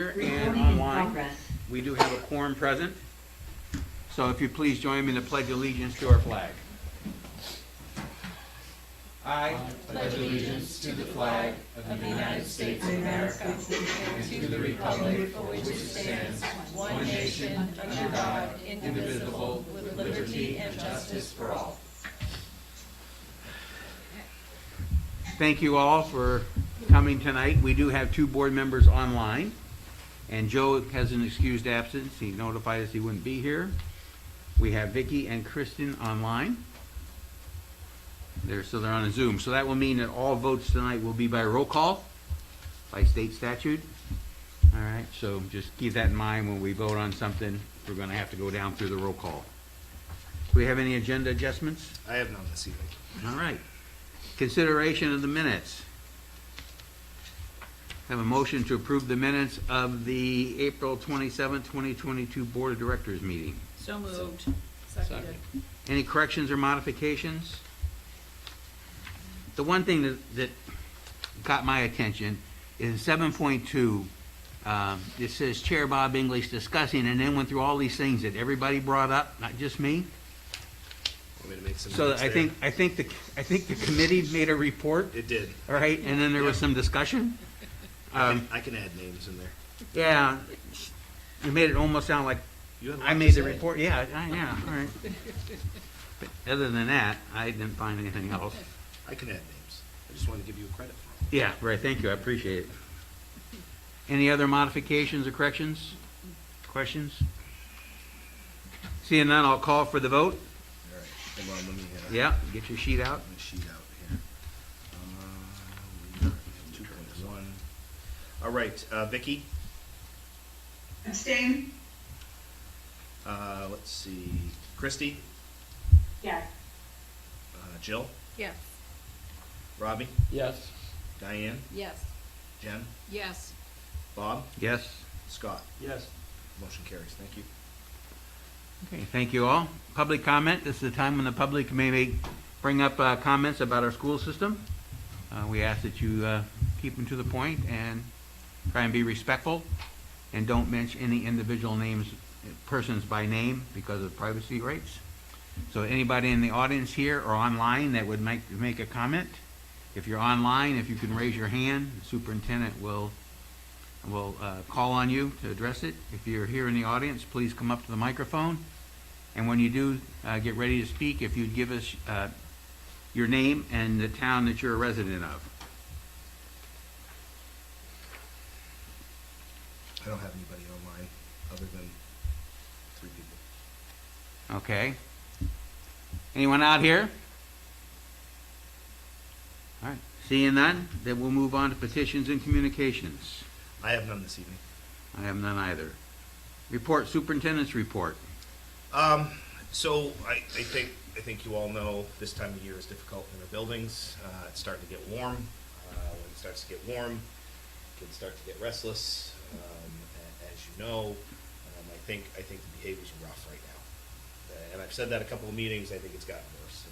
And online, we do have a quorum present. So if you please join me in the pledge of allegiance to our flag. I pledge allegiance to the flag of the United States of America and to the republic for which it stands, one nation, under God, indivisible, with liberty and justice for all. Thank you all for coming tonight. We do have two board members online. And Joe has an excused absence. He notified us he wouldn't be here. We have Vicki and Kristen online. They're on a Zoom. So that will mean that all votes tonight will be by roll call, by state statute. All right, so just keep that in mind when we vote on something. We're going to have to go down through the roll call. Do we have any agenda adjustments? I have none this evening. All right. Consideration of the minutes. Have a motion to approve the minutes of the April 27, 2022 Board of Directors meeting. So moved. Seconded. Any corrections or modifications? The one thing that got my attention is 7.2. It says Chair Bob English discussing, and then went through all these things that everybody brought up, not just me. Want me to make some So notes I there? think the committee made a report, It did. all right, and then there was some discussion. I can add names in there. Yeah, you made it almost sound like You have a I lot made to the say. report. Yeah, all right. But other than that, I didn't find anything else. I can add names. I just wanted to give you credit for all. Yeah, right. Thank you. I appreciate it. Any other modifications or corrections? Questions? Seeing none, I'll call for the vote. All right. Hold on. Let me Yeah, get your sheet out. my sheet out here. We have 2.1. All right. Vicki. Abstain? Let's see. Christy. Yes. Jill. Yes. Robbie. Yes. Diane. Yes. Jen. Yes. Bob. Yes. Scott. Yes. Motion carries. Thank you. Okay, thank you all. Public comment. This is the time when the public may bring up comments about our school system. We ask that you keep them to the point and try and be respectful, and don't mention any individual names, persons by name, because of privacy rights. So anybody in the audience here or online that would make a comment, if you're online, if you can raise your hand, the superintendent will call on you to address it. If you're here in the audience, please come up to the microphone. And when you do get ready to speak, if you'd give us your name and the town that you're a resident of. I don't have anybody online other than 3 people. Okay. Anyone out here? All right. Seeing none, then we'll move on to petitions and communications. I have none this evening. I have none either. Report, superintendent's report. So I think you all know this time of year is difficult in our buildings. It's starting to get warm. When it starts to get warm, kids start to get restless. As you know, I think the behaviors are rough right now. And I've said that a couple of meetings. I think it's gotten worse.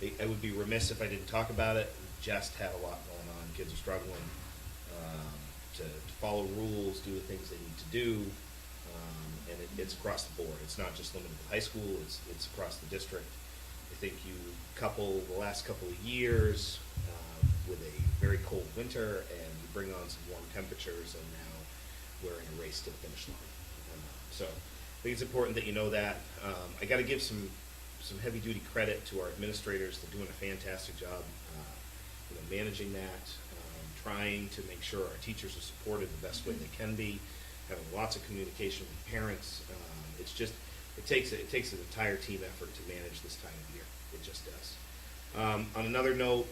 And I would be remiss if I didn't talk about it. We just had a lot going on. Kids are struggling to follow rules, do the things they need to do. And it's across the board. It's not just limited to high school. It's across the district. I think you couple the last couple of years with a very cold winter, and you bring on some warm temperatures, and now we're in a race to the finish line. So I think it's important that you know that. I got to give some heavy-duty credit to our administrators. They're doing a fantastic job, managing that, trying to make sure our teachers are supported the best way they can be, having lots of communication with parents. It takes an entire team effort to manage this time of year. It just does. On another note,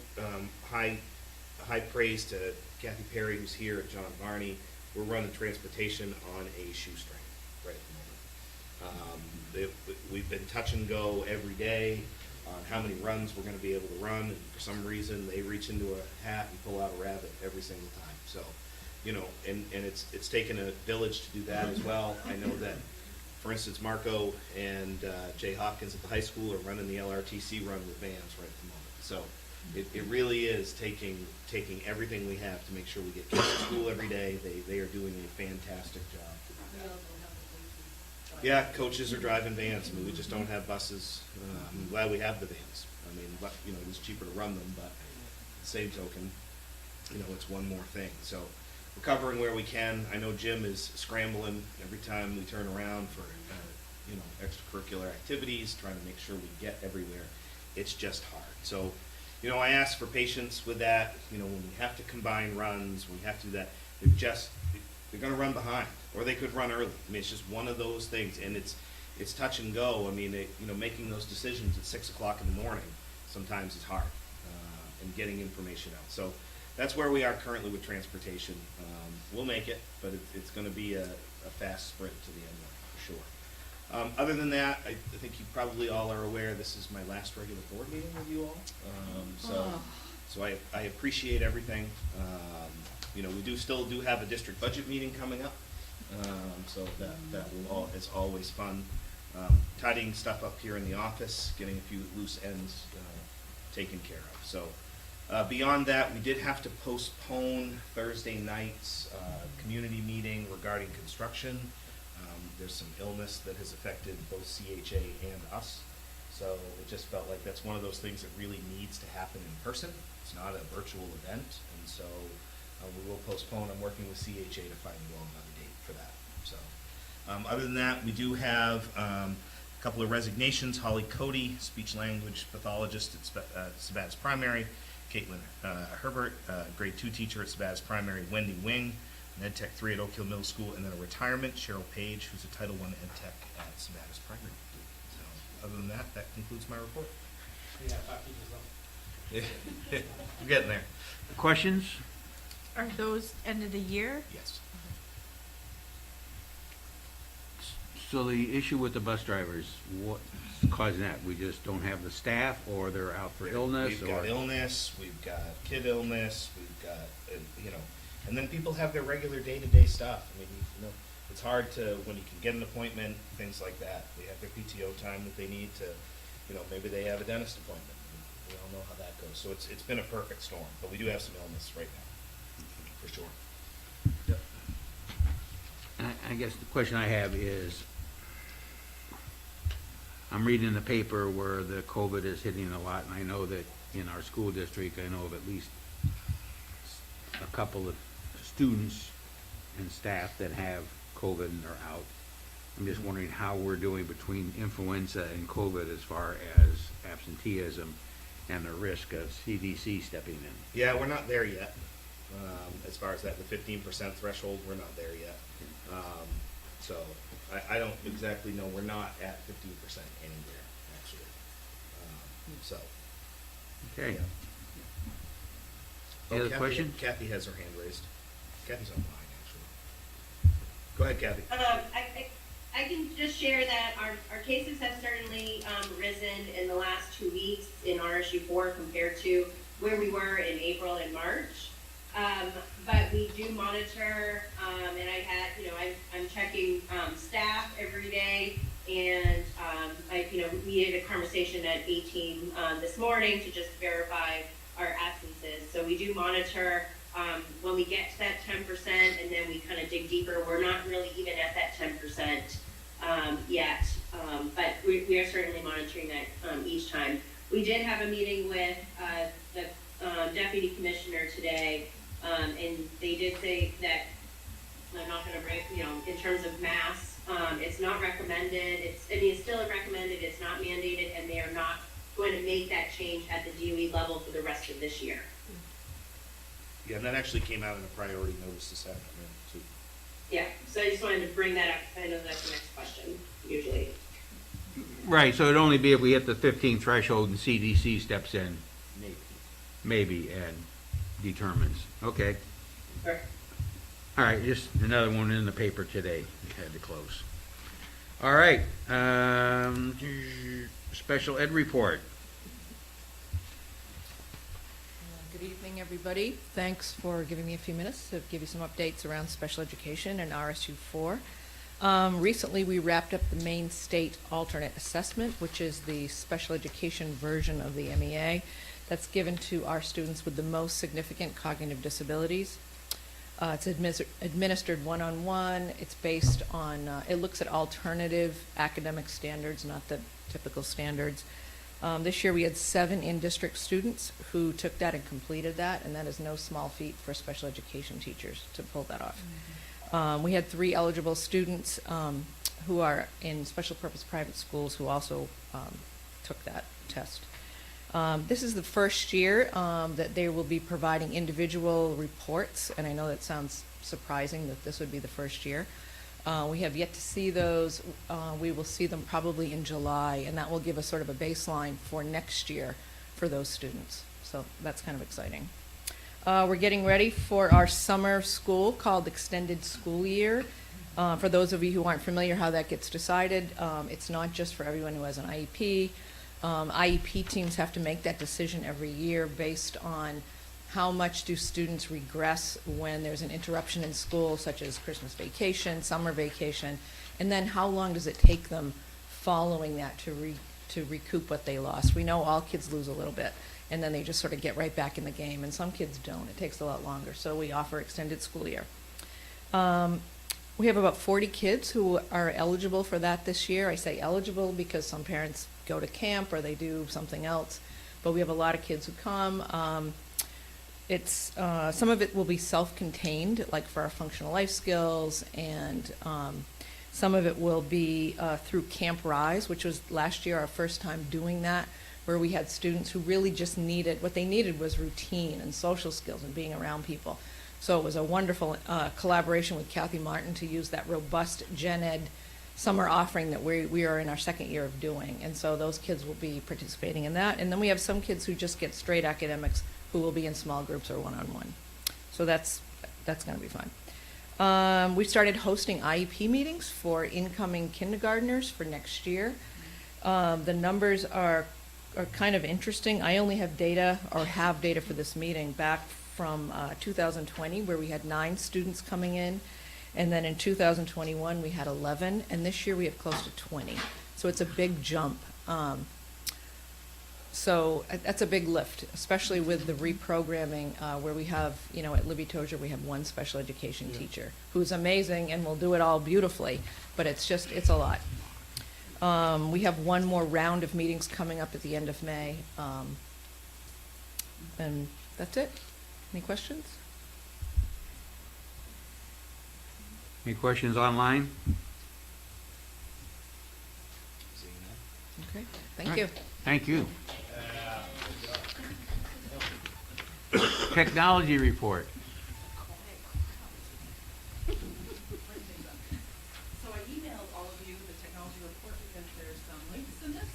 high praise to Kathy Perry, who's here, and John Varney. We're running transportation on a shoestring right at the moment. We've been touch and go every day on how many runs we're going to be able to run, and for some reason they reach into a hat and pull out a rabbit every single time. So, and it's taken a village to do that as well. I know that, for instance, Marco and Jay Hopkins at the high school are running the LRTC run with vans right at the moment. So it really is taking everything we have to make sure we get kids to school every day. They are doing a fantastic job. Yeah, coaches are driving vans. I mean, we just don't have buses. I'm glad we have the vans. I mean, but, you know, it's cheaper to run them, but the same token, you know, it's one more thing. So we're covering where we can. I know Jim is scrambling every time we turn around for, you know, extracurricular activities, trying to make sure we get everywhere. It's just hard. So, you know, I ask for patience with that. You know, when we have to combine runs, when we have to do that, they're going to run behind, or they could run early. I mean, it's just one of those things, and it's touch and go. I mean, you know, making those decisions at 6 o'clock in the morning sometimes is hard, and getting information out. So that's where we are currently with transportation. We'll make it, but it's going to be a fast sprint to the end line for sure. Other than that, I think you probably all are aware this is my last regular board meeting with you all. So I appreciate everything. You know, we still do have a district budget meeting coming up, so that will is always fun. Tidying stuff up here in the office, getting a few loose ends taken care of. So beyond that, we did have to postpone Thursday night's community meeting regarding construction. There's some illness that has affected both CHA and us, so it just felt like that's one of those things that really needs to happen in person. It's not a virtual event, and so we will postpone. I'm working with CHA to find you all another date for that. So other than that, we do have a couple of resignations. Holly Cody, speech language pathologist at Sabattis Primary. Caitlin Herbert, grade 2 teacher at Sabattis Primary. Wendy Wing, Ed Tech 3 at Oak Hill Middle School, and then a retirement, Cheryl Page, who's a Title I Ed Tech at Sabattis Primary. So other than that concludes my report. Yeah, 5 teachers left. We're getting there. Questions? Are those end of the year? Yes. So the issue with the bus drivers, what's causing that? We just don't have the staff, or they're out for illness? We've got illness, we've got kid illness, we've got, you know, and then people have their regular day-to-day stuff. I mean, you know, it's hard to, when you can get an appointment, things like that. They have their PTO time that they need to, you know, maybe they have a dentist appointment. We all know how that goes. So it's been a perfect storm, but we do have some illness right now, for sure. Yep. I guess the question I have is, I'm reading in the paper where the COVID is hitting a lot, and I know that in our school district, I know of at least a couple of students and staff that have COVID and are out. I'm just wondering how we're doing between influenza and COVID as far as absenteeism and the risk of CDC stepping in. Yeah, we're not there yet. As far as that, the 15% threshold, we're not there yet. So I don't exactly know. We're not at 15% anywhere, actually. So. Okay. Yeah. Any other Kathy- questions? Kathy has her hand raised. Kathy's online, actually. Go ahead, Kathy. I can just share that our cases have certainly risen in the last 2 weeks in RSU4 compared to where we were in April and March. But we do monitor, and I'm checking staff every day, and we had a conversation at 18 this morning to just verify our absences. So we do monitor when we get to that 10%, and then we kind of dig deeper. We're not really even at that 10% yet, but we are certainly monitoring that each time. We did have a meeting with the deputy commissioner today, and they did say that I'm not going to break, in terms of masks, it's not recommended. It's still recommended. It's not mandated, and they are not going to make that change at the DOE level for the rest of this year. Yeah, and that actually came out in a priority notice this afternoon, too. Yeah, so I just wanted to bring that up. I know that's the next question, usually. Right, so it'd only be if we hit the 15 threshold and CDC steps in, Maybe. and determines. Okay. Sure. All right, just another one in the paper today. We had to close. All right. Special ed report. Good evening, everybody. Thanks for giving me a few minutes to give you some updates around special education and RSU4. Recently, we wrapped up the Maine State Alternate Assessment, which is the special education version of the MEA. that's given to our students with the most significant cognitive disabilities. It's administered one-on-one. It's based on, it looks at alternative academic standards, not the typical standards. This year we had 7 in-district students who took that and completed that, and that is no small feat for special education teachers to pull that off. We had 3 eligible students who are in special purpose private schools who also took that test. This is the first year that they will be providing individual reports, and I know that sounds surprising that this would be the first year. We have yet to see those. We will see them probably in July, and that will give us sort of a baseline for next year for those students. So that's kind of exciting. We're getting ready for our summer school called Extended School Year. For those of you who aren't familiar how that gets decided, it's not just for everyone who has an IEP. IEP teams have to make that decision every year based on how much do students regress when there's an interruption in school, such as Christmas vacation, summer vacation, and then how long does it take them following that to recoup what they lost. We know all kids lose a little bit, and then they just sort of get right back in the game, and some kids don't. It takes a lot longer, so we offer extended school year. We have about 40 kids who are eligible for that this year. I say eligible because some parents go to camp or they do something else, but we have a lot of kids who come. Some of it will be self-contained, like for our functional life skills, and some of it will be through Camp Rise, which was last year our first time doing that, where we had students who really just what they needed was routine and social skills and being around people. So it was a wonderful collaboration with Kathy Martin to use that robust gen ed summer offering that we are in our second year of doing. And so those kids will be participating in that. And then we have some kids who just get straight academics who will be in small groups or one-on-one. So that's going to be fun. We started hosting IEP meetings for incoming kindergartners for next year. The numbers are kind of interesting. I only have data for this meeting back from 2020, where we had 9 students coming in, and then in 2021 we had 11, and this year we have close to 20. So it's a big jump. So that's a big lift, especially with the reprogramming, where we have, at Libby Tozier we have 1 special education teacher who's amazing and will do it all beautifully, but it's a lot. We have 1 more round of meetings coming up at the end of May, and that's it. Any questions? Any questions online? Seeing that? Okay, thank you. Thank you. Technology report. So I emailed all of you the technology report because there's some links in this.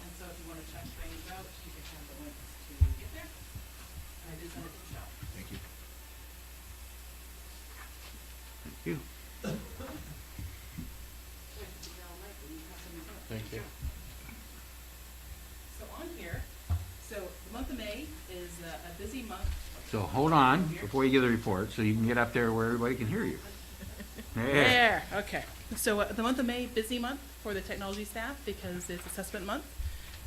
And so if you want to check things out, you can have the links to get there. And I did send it to Michelle. Thank you. Thank you. Thank you. So on here, so the month of May is a busy month. So hold on before you give the report, so you can get up there where everybody can hear you. There, okay. So the month of May, busy month for the technology staff because it's assessment month.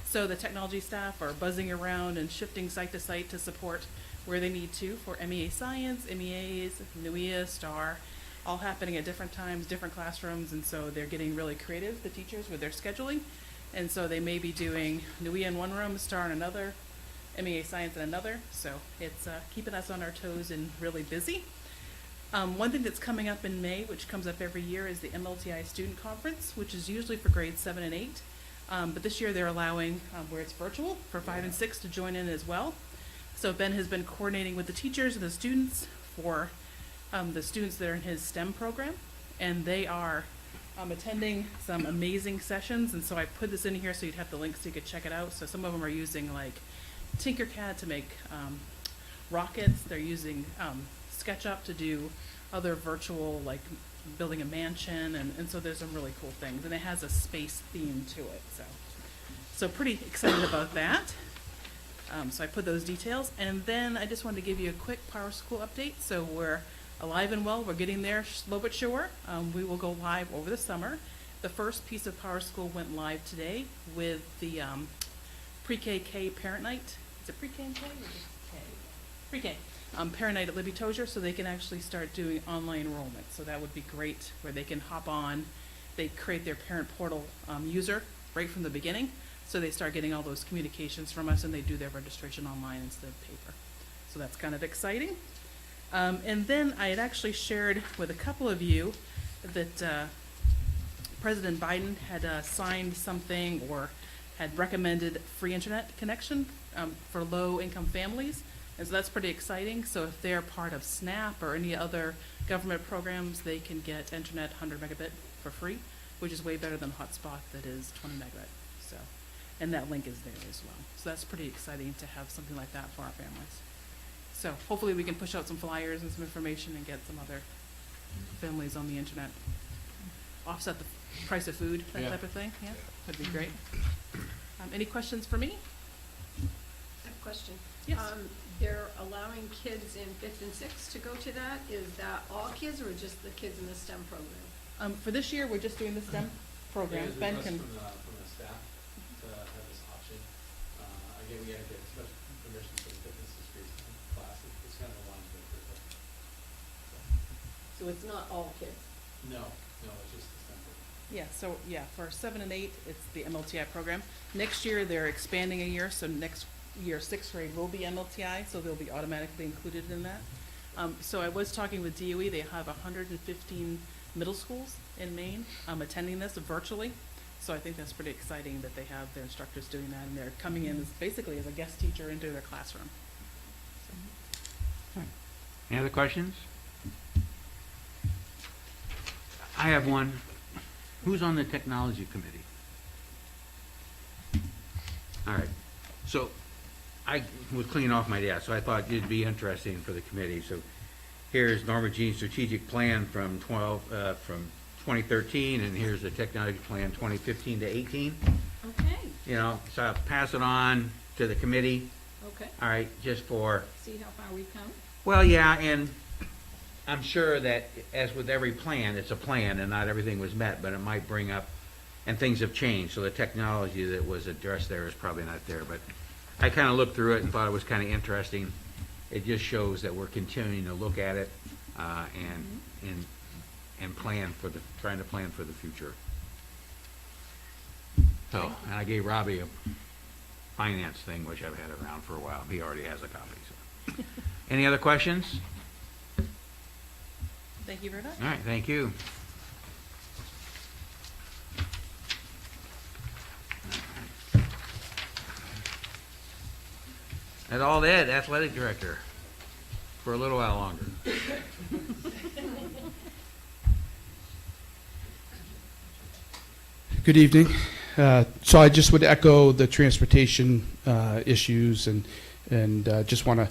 So the technology staff are buzzing around and shifting site to site to support where they need to for MEA Science, MEAs, NUIA, STAR, all happening at different times, different classrooms, and so they're getting really creative, the teachers, with their scheduling. And so they may be doing NUIA in one room, STAR in another, MEA Science in another. So it's keeping us on our toes and really busy. One thing that's coming up in May, which comes up every year, is the Mlti Student Conference, which is usually for grades 7 and 8. But this year they're allowing, where it's virtual, for 5 and 6 to join in as well. So Ben has been coordinating with the teachers and the students for the students that are in his STEM program, and they are attending some amazing sessions. And so I put this in here so you'd have the links so you could check it out. So some of them are using like Tinkercad to make rockets. They're using SketchUp to do other virtual, like building a mansion, and so there's some really cool things, and it has a space theme to it. So pretty excited about that. So I put those details, and then I just wanted to give you a quick Power School update. So we're alive and well. We're getting there slow but sure. We will go live over the summer. The first piece of Power School went live today with the Pre-K Parent Night. It's is it pre-K and K or just K? Pre-K. Parent night at Libby Tozier, so they can actually start doing online enrollment. So that would be great, where they can hop on, they create their parent portal user right from the beginning. So they start getting all those communications from us, and they do their registration online instead of paper. So that's kind of exciting. And then I had actually shared with a couple of you that President Biden had signed something or had recommended free internet connection for low-income families. And so that's pretty exciting. So if they're part of SNAP or any other government programs, they can get internet 100 megabit for free, which is way better than hotspot that is 20 megabit. So, and that link is there as well. So that's pretty exciting to have something like that for our families. So hopefully we can push out some flyers and some information and get some other families on the internet. Offset the price of food, that type of thing. Yeah, that'd be great. Any questions for me? I have a question. Yes. They're allowing kids in 5th and 6th to go to that. Is that all kids or just the kids in the STEM program? For this year, we're just doing the STEM program. There's a Ben request can, from the staff to have this option. Again, we had to get special permission for the fitness and street class. It's kind of a line to it. So it's not all kids? No, it's just the STEM program. yeah, so, yeah, for 7 and 8, it's the Mlti program. Next year, they're expanding a year, so next year, 6th grade will be Mlti, so they'll be automatically included in that. So I was talking with DOE, they have 115 middle schools in Maine attending this virtually. So I think that's pretty exciting that they have their instructors doing that, and they're coming in as basically as a guest teacher into their classroom. Any other questions? I have one. Who's on the technology committee? All right. So I was cleaning off my desk, so I thought it'd be interesting for the committee. So here's Norma Jean's strategic plan from 2013, and here's the technology plan 2015 to 18. Okay, You know, so I'll pass it on to the committee. okay. All right, just for, See how far we've come? well, yeah, and I'm sure that as with every plan, it's a plan and not everything was met, but it might bring up, and things have changed, so the technology that was addressed there is probably not there, but I kind of looked through it and thought it was kind of interesting. It just shows that we're continuing to look at it and plan for the, trying to plan for the future. So, and I gave Robbie a finance thing, which I've had around for a while. He already has a copy. So. Any other questions? Thank you very much. All right, thank you. That's all that, athletic director, for a little while longer. Good evening. So I just would echo the transportation issues and just want to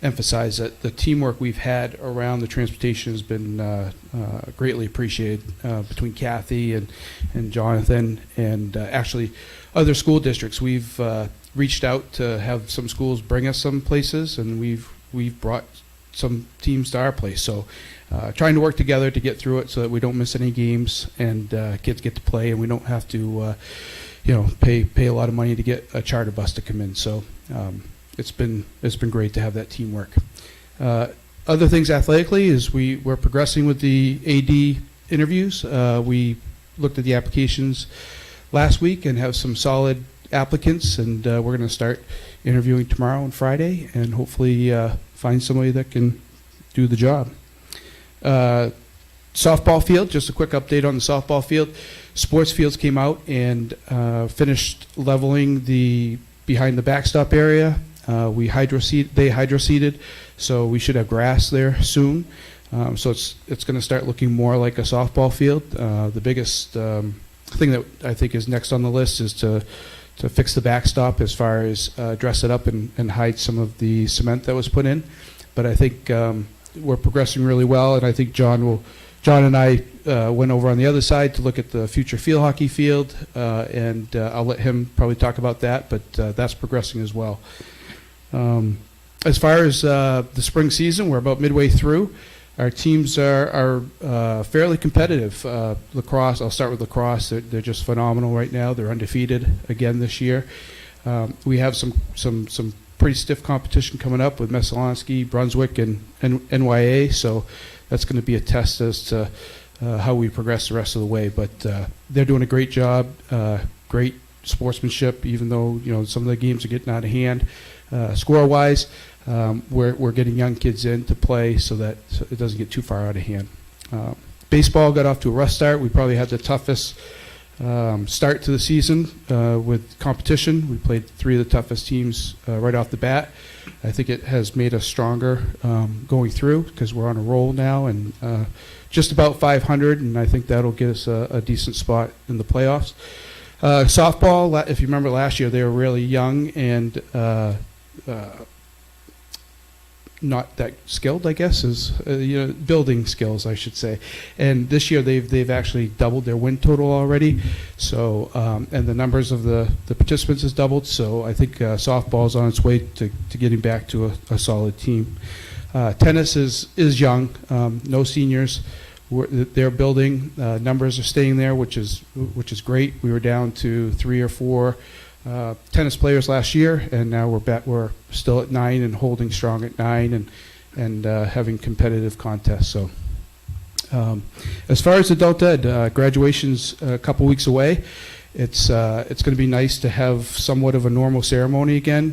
emphasize that the teamwork we've had around the transportation has been greatly appreciated between Kathy and Jonathan and actually other school districts. We've reached out to have some schools bring us some places, and we've brought some teams to our place. So trying to work together to get through it so that we don't miss any games and kids get to play, and we don't have to pay a lot of money to get a charter bus to come in. So it's been great to have that teamwork. Other things athletically is we're progressing with the AD interviews. We looked at the applications last week and have some solid applicants, and we're going to start interviewing tomorrow and Friday, and hopefully find somebody that can do the job. Softball field, just a quick update on the softball field. Sports fields came out and finished leveling the behind the backstop area. They hydroseeded, so we should have grass there soon. So it's going to start looking more like a softball field. The biggest thing that I think is next on the list is to fix the backstop as far as dress it up and hide some of the cement that was put in. But I think we're progressing really well, and I think John and I went over on the other side to look at the future field hockey field, and I'll let him probably talk about that, but that's progressing as well. As far as the spring season, we're about midway through. Our teams are fairly competitive. Lacrosse, I'll start with lacrosse. They're just phenomenal right now. They're undefeated again this year. We have some pretty stiff competition coming up with Messalonskee, Brunswick, and NYA. So that's going to be a test as to how we progress the rest of the way. But they're doing a great job, great sportsmanship, even though some of the games are getting out of hand. Score-wise, we're getting young kids in to play so that it doesn't get too far out of hand. Baseball got off to a rough start. We probably had the toughest start to the season with competition. We played 3 of the toughest teams right off the bat. I think it has made us stronger going through because we're on a roll now and just about 500, and I think that'll get us a decent spot in the playoffs. Softball, if you remember last year, they were really young and not that skilled, I guess, is building skills, I should say. And this year they've actually doubled their win total already. So and the numbers of the participants has doubled. So I think softball's on its way to getting back to a solid team. Tennis is young, no seniors. They're building. Numbers are staying there, which is great. We were down to 3 or 4 tennis players last year, and now we're still at 9 and holding strong at 9 and having competitive contests. So as far as adult ed, graduation's a couple weeks away. It's going to be nice to have somewhat of a normal ceremony again,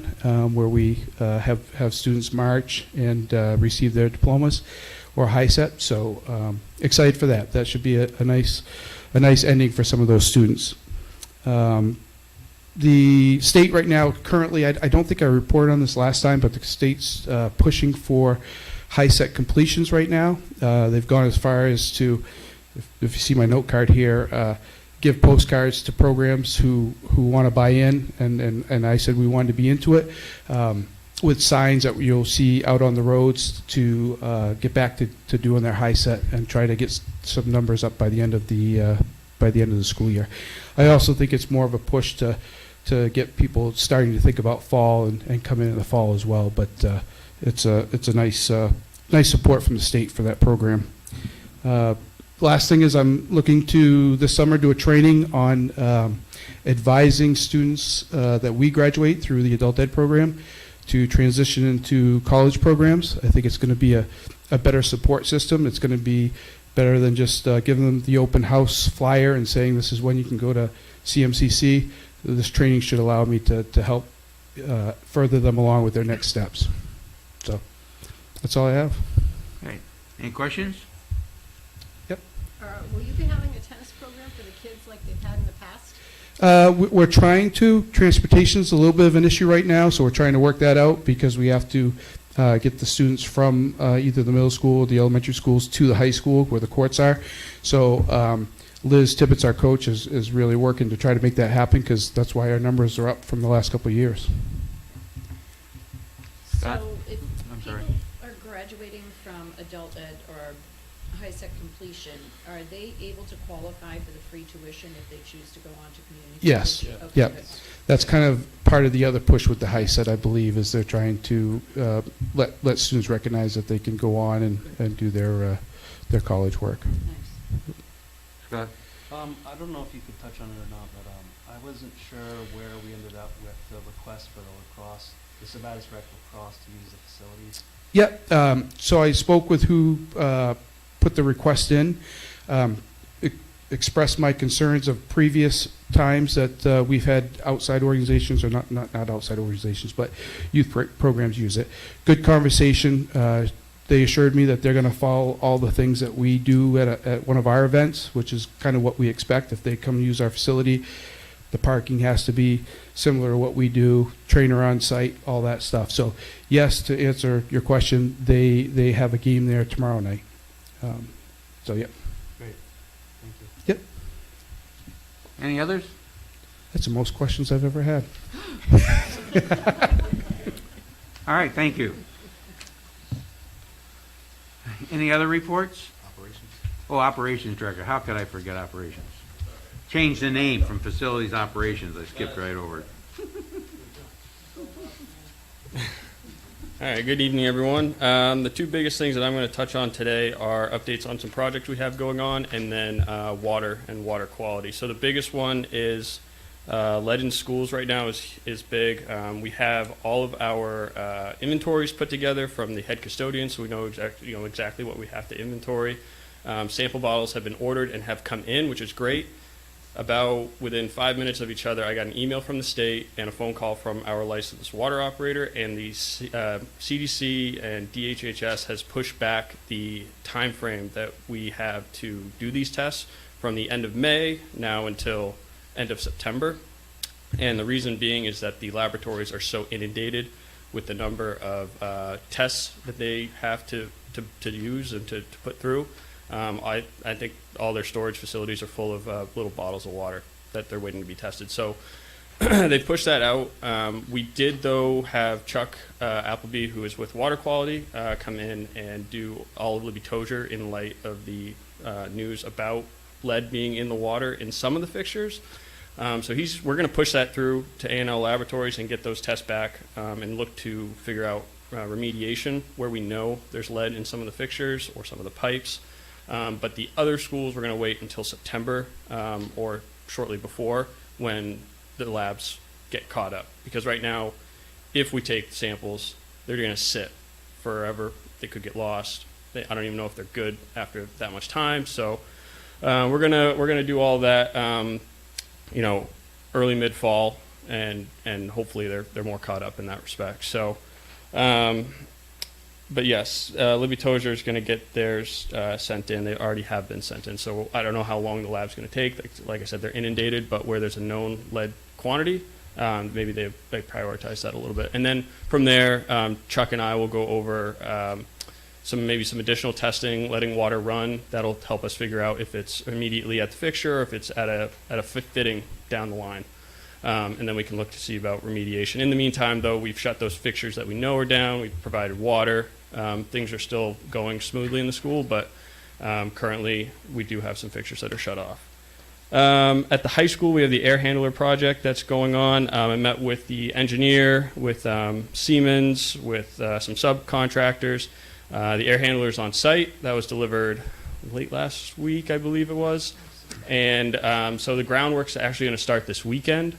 where we have students march and receive their diplomas or high set. So excited for that. That should be a nice ending for some of those students. The state right now, currently, I don't think I reported on this last time, but the state's pushing for high set completions right now. They've gone as far as to, if you see my note card here, give postcards to programs who want to buy in, and I said we wanted to be into it, with signs that you'll see out on the roads to get back to doing their high set and try to get some numbers up by the end of the school year. I also think it's more of a push to get people starting to think about fall and come in the fall as well. But it's a nice support from the state for that program. Last thing is I'm looking to this summer do a training on advising students that we graduate through the adult ed program to transition into college programs. I think it's going to be a better support system. It's going to be better than just giving them the open house flyer and saying this is when you can go to CMCC. This training should allow me to help further them along with their next steps. So that's all I have. Okay. Any questions? Will you be having a tennis program for the kids like they've had in the past? We're trying to. Transportation's a little bit of an issue right now, so we're trying to work that out because we have to get the students from either the middle school or the elementary schools to the high school where the courts are. So Liz Tippett's our coach is really working to try to make that happen because that's why our numbers are up from the last couple of years. Scott? So if I'm people sorry. are graduating from adult ed or high set completion, are they able to qualify for the free tuition if they choose to go on to community Yes. college? Okay, Yep. good. That's kind of part of the other push with the high set, I believe, is they're trying to let students recognize that they can go on and do their college work. Nice. Scott? I don't know if you could touch on it or not, but I wasn't sure where we ended up with the request for the lacrosse, the Sabatis Rec lacrosse to use the facilities. Yep. So I spoke with who put the request in, expressed my concerns of previous times that we've had outside organizations, or not outside organizations, but youth programs use it. Good conversation. They assured me that they're going to follow all the things that we do at one of our events, which is kind of what we expect. If they come use our facility, the parking has to be similar to what we do, trainer on site, all that stuff. So yes, to answer your question, they have a game there tomorrow night. So yeah. Great. Thank you. Yep. Any others? That's the most questions I've ever had. All right, thank you. Any other reports? Operations. Oh, Operations Director. How could I forget Operations? Changed the name from Facilities Operations. I skipped right over it. All right, good evening, everyone. The two biggest things that I'm going to touch on today are updates on some projects we have going on, and then water and water quality. So the biggest one is Lead in schools right now is big. We have all of our inventories put together from the head custodian, so we know exactly what we have to inventory. Sample bottles have been ordered and have come in, which is great. About within 5 minutes of each other, I got an email from the state and a phone call from our licensed water operator, and the CDC and DHHS has pushed back the time frame that we have to do these tests from the end of May now until end of September. And the reason being is that the laboratories are so inundated with the number of tests that they have to use and to put through. I think all their storage facilities are full of little bottles of water that they're waiting to be tested. So they pushed that out. We did, though, have Chuck Appleby, who is with Water Quality, come in and do all of Libby Tozier in light of the news about lead being in the water in some of the fixtures. So we're going to push that through to A&L Laboratories and get those tests back and look to figure out remediation where we know there's lead in some of the fixtures or some of the pipes. But the other schools, we're going to wait until September or shortly before when the labs get caught up. Because right now, if we take samples, they're going to sit forever. They could get lost. I don't even know if they're good after that much time. So we're gonna do all that, early mid fall, and hopefully they're more caught up in that respect. So. But yes, Libby Tozier is going to get theirs sent in. They already have been sent in. So I don't know how long the lab's going to take. Like I said, they're inundated, but where there's a known lead quantity, maybe they prioritize that a little bit. And then from there, Chuck and I will go over some additional testing, letting water run. That'll help us figure out if it's immediately at the fixture or if it's at a fitting down the line. And then we can look to see about remediation. In the meantime, though, we've shut those fixtures that we know are down. We've provided water. Things are still going smoothly in the school, but currently we do have some fixtures that are shut off. At the high school, we have the air handler project that's going on. I met with the engineer, with Siemens, with some subcontractors. The air handler is on site. That was delivered late last week, I believe it was. And so the groundwork's actually going to start this weekend.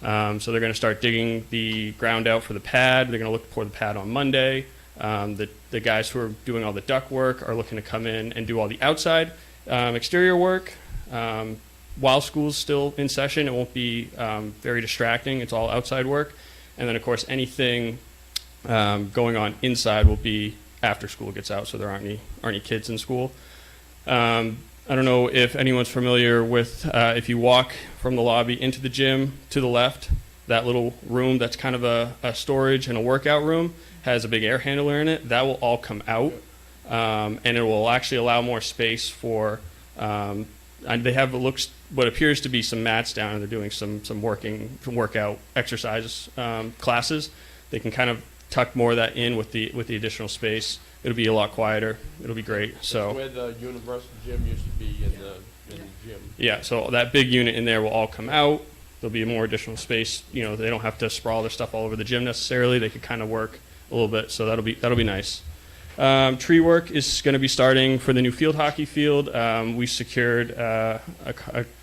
So they're going to start digging the ground out for the pad. They're going to look to pour the pad on Monday. The guys who are doing all the duct work are looking to come in and do all the outside exterior work. While school's still in session, it won't be very distracting. It's all outside work. And then, of course, anything going on inside will be after school gets out, so there aren't any kids in school. I don't know if anyone's familiar with, if you walk from the lobby into the gym to the left, that little room that's kind of a storage and a workout room has a big air handler in it. That will all come out, and it will actually allow more space for, and they have what appears to be some mats down, and they're doing some workout exercise classes. They can kind of tuck more of that in with the additional space. It'll be a lot quieter. It'll be great. So where the universal gym used to be in the gym. Yeah, so that big unit in there will all come out. There'll be more additional space. They don't have to sprawl their stuff all over the gym necessarily. They could kind of work a little bit, so that'll be nice. Tree work is going to be starting for the new field hockey field. We secured a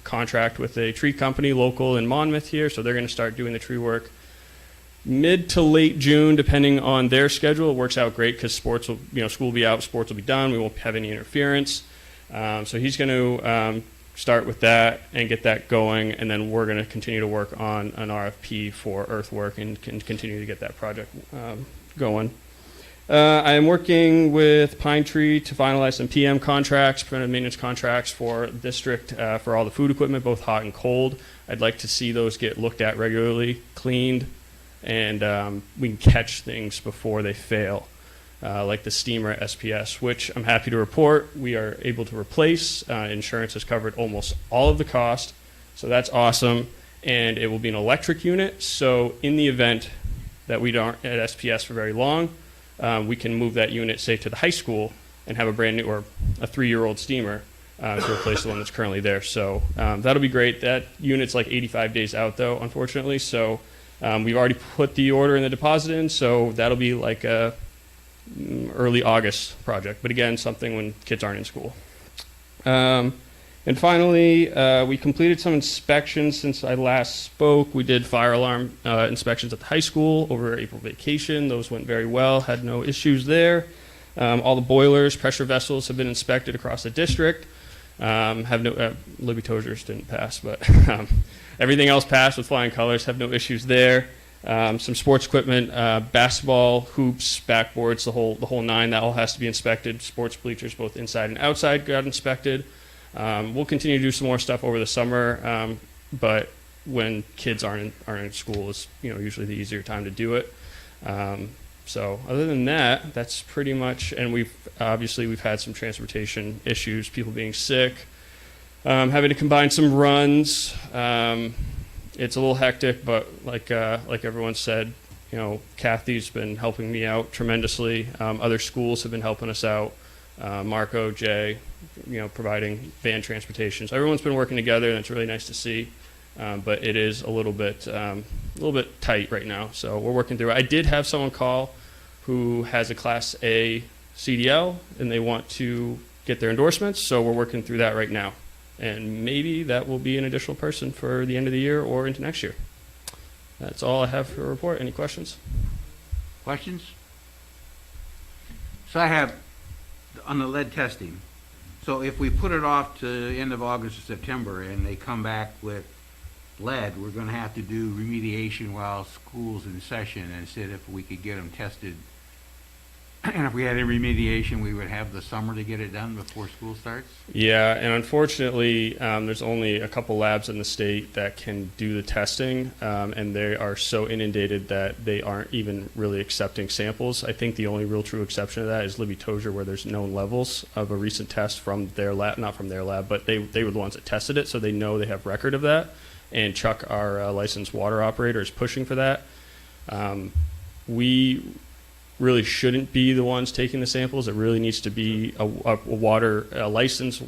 contract with a tree company local in Monmouth here, so they're going to start doing the tree work mid to late June, depending on their schedule. It works out great because school will be out, sports will be done. We won't have any interference. So he's going to start with that and get that going, and then we're going to continue to work on an RFP for earthwork and continue to get that project going. I am working with Pine Tree to finalize some PM contracts, preventive maintenance contracts for the district for all the food equipment, both hot and cold. I'd like to see those get looked at regularly, cleaned, and we can catch things before they fail, like the steamer at SPS, which I'm happy to report we are able to replace. Insurance has covered almost all of the cost, so that's awesome. And it will be an electric unit, so in the event that we don't at SPS for very long, we can move that unit, say, to the high school and have a brand new or a 3-year-old steamer to replace the one that's currently there. So that'll be great. That unit's like 85 days out, though, unfortunately. So we've already put the order and the deposit in, so that'll be like a early August project. But again, something when kids aren't in school. And And finally, we completed some inspections since I last spoke. We did fire alarm inspections at the high school over April vacation. Those went very well, had no issues there. All the boilers, pressure vessels have been inspected across the district. Have no, Libby Tozer's didn't pass, but everything else passed with flying colors, have no issues there. Some sports equipment, basketball, hoops, backboards, the whole nine, that all has to be inspected. Sports bleachers, both inside and outside, got inspected. We'll continue to do some more stuff over the summer, but when kids aren't in school is usually the easier time to do it. So other than that, that's pretty much. And we've had some transportation issues, people being sick, having to combine some runs. It's a little hectic, but like everyone said, Kathy's been helping me out tremendously. Other schools have been helping us out. Marco, Jay, providing van transportation. So everyone's been working together, and it's really nice to see. But it is a little bit tight right now. So we're working through it. I did have someone call who has a Class A CDL, and they want to get their endorsements. So we're working through that right now. And maybe that will be an additional person for the end of the year or into next year. That's all I have for a report. Any questions? Questions? So I have, on the lead testing, so if we put it off to the end of August or September and they come back with lead, we're going to have to do remediation while school's in session, and said if we could get them tested, and if we had a remediation, we would have the summer to get it done before school starts? Yeah, and unfortunately, there's only a couple labs in the state that can do the testing, and they are so inundated that they aren't even really accepting samples. I think the only real true exception to that is Libby Tozier, where there's known levels of a recent test from their lab, not from their lab, but they were the ones that tested it, so they know they have record of that. And Chuck, our licensed water operator, is pushing for that. We really shouldn't be the ones taking the samples. It really needs to be a licensed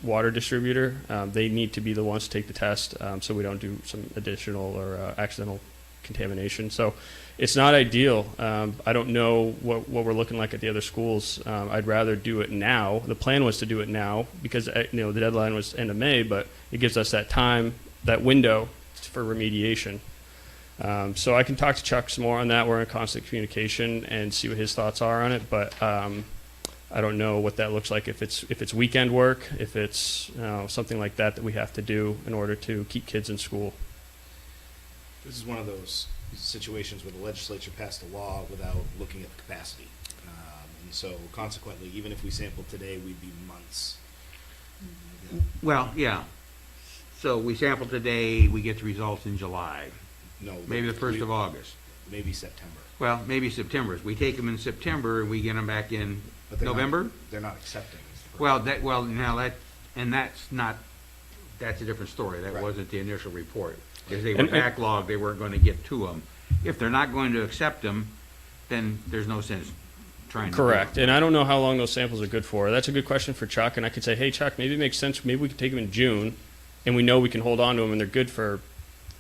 water distributor. They need to be the ones to take the test, so we don't do some additional or accidental contamination. So it's not ideal. I don't know what we're looking like at the other schools. I'd rather do it now. The plan was to do it now because the deadline was end of May, but it gives us that time, that window for remediation. So I can talk to Chuck some more on that. We're in constant communication and see what his thoughts are on it. But I don't know what that looks like. If it's weekend work, if it's something like that we have to do in order to keep kids in school. This is one of those situations where the legislature passed a law without looking at the capacity. And so consequently, even if we sampled today, we'd be months. Well, yeah. So we sample today, we get the results in July. No. Maybe the 1st of August. Maybe September. Well, maybe September. We take them in September and we get them back in But they're November? They're not accepting. is the problem. That's a different story. That Right. wasn't the initial report. Because they were backlogged, they weren't going to get to them. If they're not going to accept them, then there's no sense trying to. Correct. And I don't know how long those samples are good for. That's a good question for Chuck. And I could say, hey, Chuck, maybe it makes sense. Maybe we can take them in June, and we know we can hold on to them, and they're good for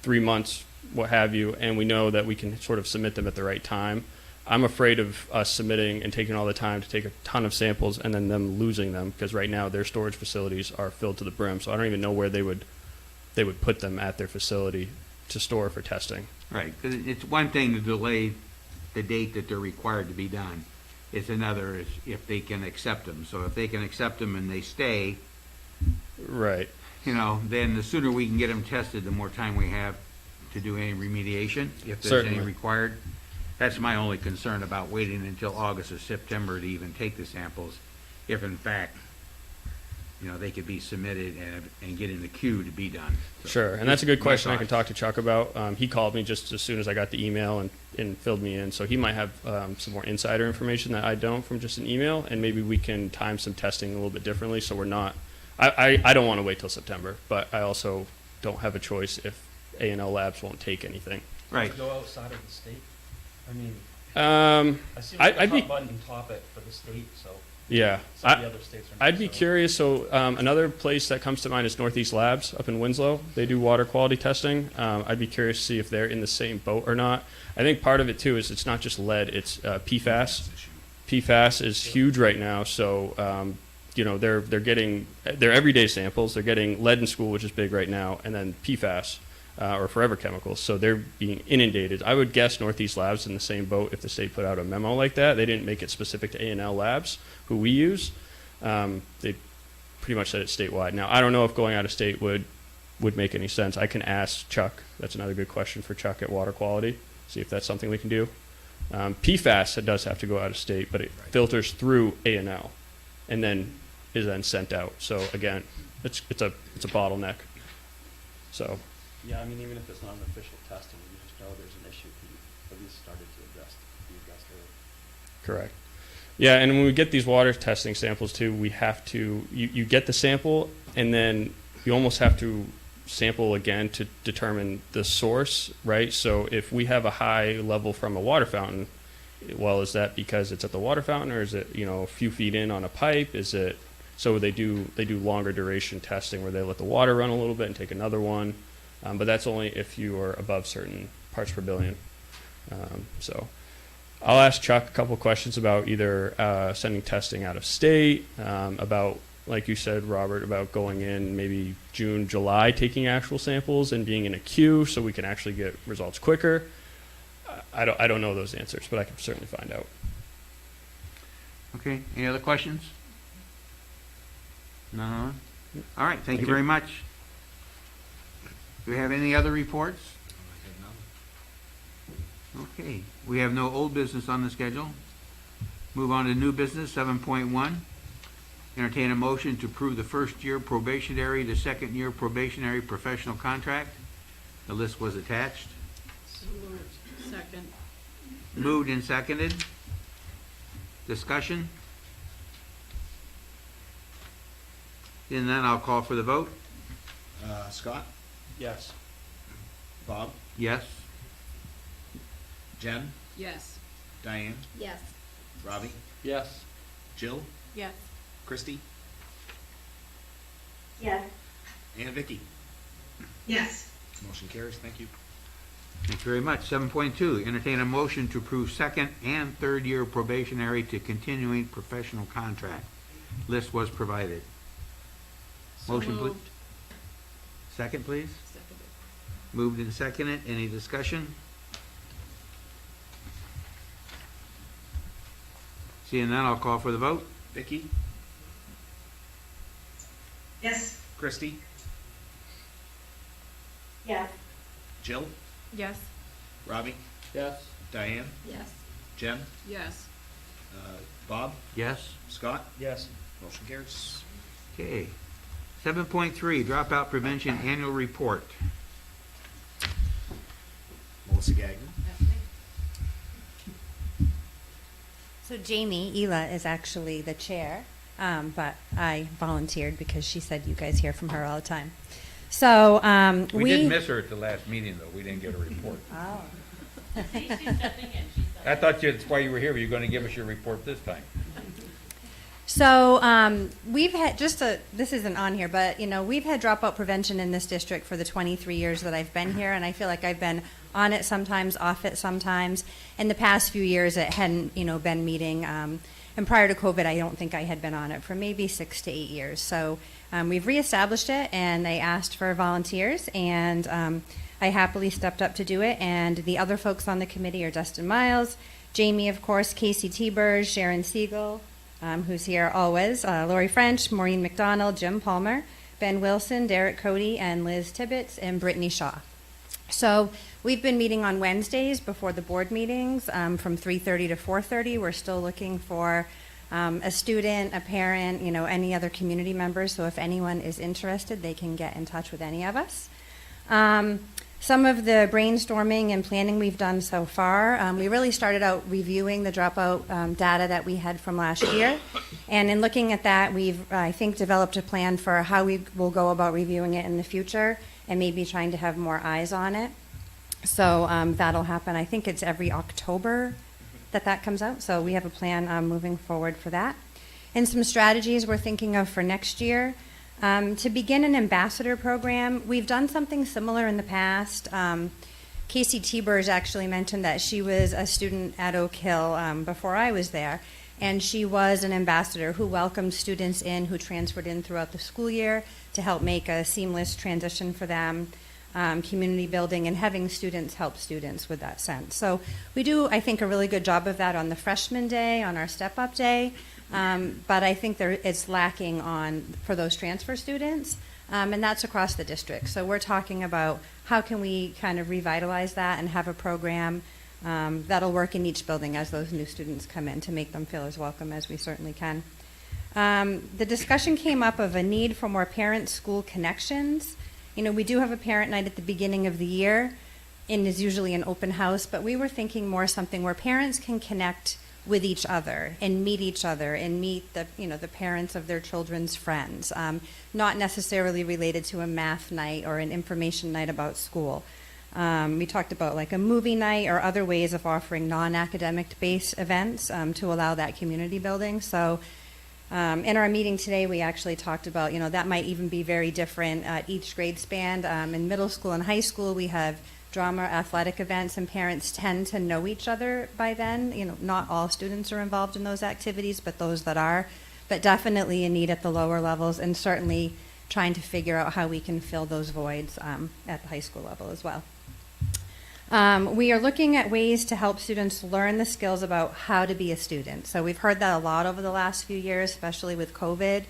3 months, what have you, and we know that we can sort of submit them at the right time. I'm afraid of us submitting and taking all the time to take a ton of samples and then them losing them, because right now their storage facilities are filled to the brim. So I don't even know where they would put them at their facility to store for testing. Right, because it's one thing to delay the date that they're required to be done. It's another is if they can accept them. So if they can accept them and they stay, Right. Then the sooner we can get them tested, the more time we have to do any remediation, if there's any Certainly. required. That's my only concern about waiting until August or September to even take the samples, if in fact, they could be submitted and get in the queue to be done. So, Sure, and that's a good my question I can thoughts. talk to Chuck about. He called me just as soon as I got the email and filled me in, so he might have some more insider information that I don't from just an email, and maybe we can time some testing a little bit differently so we're not. I don't want to wait till September, but I also don't have a choice if A&L Labs won't take anything. Right. To go outside of the state? I mean, I see I'd like a be- hot button topic for the state, so Yeah, some of the other states are not. I'd be so- curious. So another place that comes to mind is Northeast Labs up in Winslow. They do water quality testing. I'd be curious to see if they're in the same boat or not. I think part of it too is it's not just lead; it's PFAS. PFAS is huge right now. So they're getting their everyday samples. They're getting lead in school, which is big right now, and then PFAS or forever chemicals. So they're being inundated. I would guess Northeast Labs in the same boat if the state put out a memo like that. They didn't make it specific to A&L Labs, who we use. They pretty much said it's statewide. Now I don't know if going out of state would make any sense. I can ask Chuck. That's another good question for Chuck at Water Quality. See if that's something we can do. PFAS, it does have to go out of state, but it filters through A&L and then is then sent out. So again, it's a bottleneck. So Yeah, I mean, even if it's not an official testing, you just know there's an issue, you at least started to be addressed early. correct. Yeah, and when we get these water testing samples too, we have to you get the sample and then you almost have to sample again to determine the source, right? So if we have a high level from a water fountain, well, is that because it's at the water fountain, or is it a few feet in on a pipe? Is it so they do longer duration testing where they let the water run a little bit and take another one, but that's only if you are above certain parts per billion. So I'll ask Chuck a couple questions about either sending testing out of state, about, like you said, Robert, about going in maybe June, July, taking actual samples and being in a queue so we can actually get results quicker. I don't know those answers, but I can certainly find out. Okay, any other questions? No? All right, thank you you. very much. Do we have any other reports? Okay, we have no old business on the schedule. Move on to new business, 7.1. Entertain a motion to approve the first year probationary to second year probationary professional contract. The list was attached. So moved. Second. Moved and seconded. Discussion? And then I'll call for the vote. Scott, Yes. Bob, Yes? Jen, Yes. Diane, Yes. Robbie, Yes. Jill, Yes. Christy, Yes. and Vicky. Yes. Motion carries. Thank you. Thank you very much. 7.2, entertain a motion to approve second and third year probationary to continuing professional contract. List was provided. So Motion, please. moved. Second, please. Seconded. Moved and seconded. Any discussion? Seeing none, I'll call for the vote. Vicky, Yes. Christy, Yes. Jill, Yes. Robbie, Yes. Diane, Yes. Jen, Yes. Bob, Yes? Scott. Yes. Motion carries. Okay. 7.3, dropout prevention annual report. Melissa Gagnon. So Jamie, Ela, is actually the chair, but I volunteered because she said you guys hear from her all the time. So We did miss her at the last meeting, though. We didn't get a report. Oh. I thought that's why you were here. Were you going to give us your report this time? So we've had this isn't on here, but we've had dropout prevention in this district for the 23 years that I've been here, and I feel like I've been on it sometimes, off it sometimes. In the past few years, it hadn't been meeting, and prior to COVID, I don't think I had been on it for maybe 6 to 8 years. So we've reestablished it, and they asked for volunteers, and I happily stepped up to do it. And the other folks on the committee are Dustin Miles, Jamie, of course, Casey T-Burge, Sharon Siegel, who's here always, Lori French, Maureen McDonald, Jim Palmer, Ben Wilson, Derek Cody, and Liz Tibbetts, and Brittany Shaw. So we've been meeting on Wednesdays before the board meetings from 3:30 to 4:30. We're still looking for a student, a parent, any other community members. So if anyone is interested, they can get in touch with any of us. Some of the brainstorming and planning we've done so far, we really started out reviewing the dropout data that we had from last year. And in looking at that, we've, I think, developed a plan for how we will go about reviewing it in the future and maybe trying to have more eyes on it. So that'll happen. I think it's every October that comes out. So we have a plan moving forward for that. And some strategies we're thinking of for next year. To begin an ambassador program, we've done something similar in the past. Casey T-Burge actually mentioned that she was a student at Oak Hill before I was there. And she was an ambassador who welcomed students in who transferred in throughout the school year to help make a seamless transition for them, community building, and having students help students with that sense. So we do, I think, a really good job of that on the freshman day, on our step-up day, but I think it's lacking for those transfer students, and that's across the district. So we're talking about how can we kind of revitalize that and have a program that'll work in each building as those new students come in to make them feel as welcome as we certainly can. The discussion came up of a need for more parent-school connections. You know, we do have a parent night at the beginning of the year, and is usually an open house, but we were thinking more something where parents can connect with each other and meet the parents of their children's friends, not necessarily related to a math night or an information night about school. We talked about like a movie night or other ways of offering non-academic based events to allow that community building. So in our meeting today, we actually talked about, that might even be very different at each grade span. In middle school and high school, we have drama, athletic events, and parents tend to know each other by then. Not all students are involved in those activities, but those that are. But definitely a need at the lower levels, and certainly trying to figure out how we can fill those voids at the high school level as well. We are looking at ways to help students learn the skills about how to be a student. So we've heard that a lot over the last few years, especially with COVID.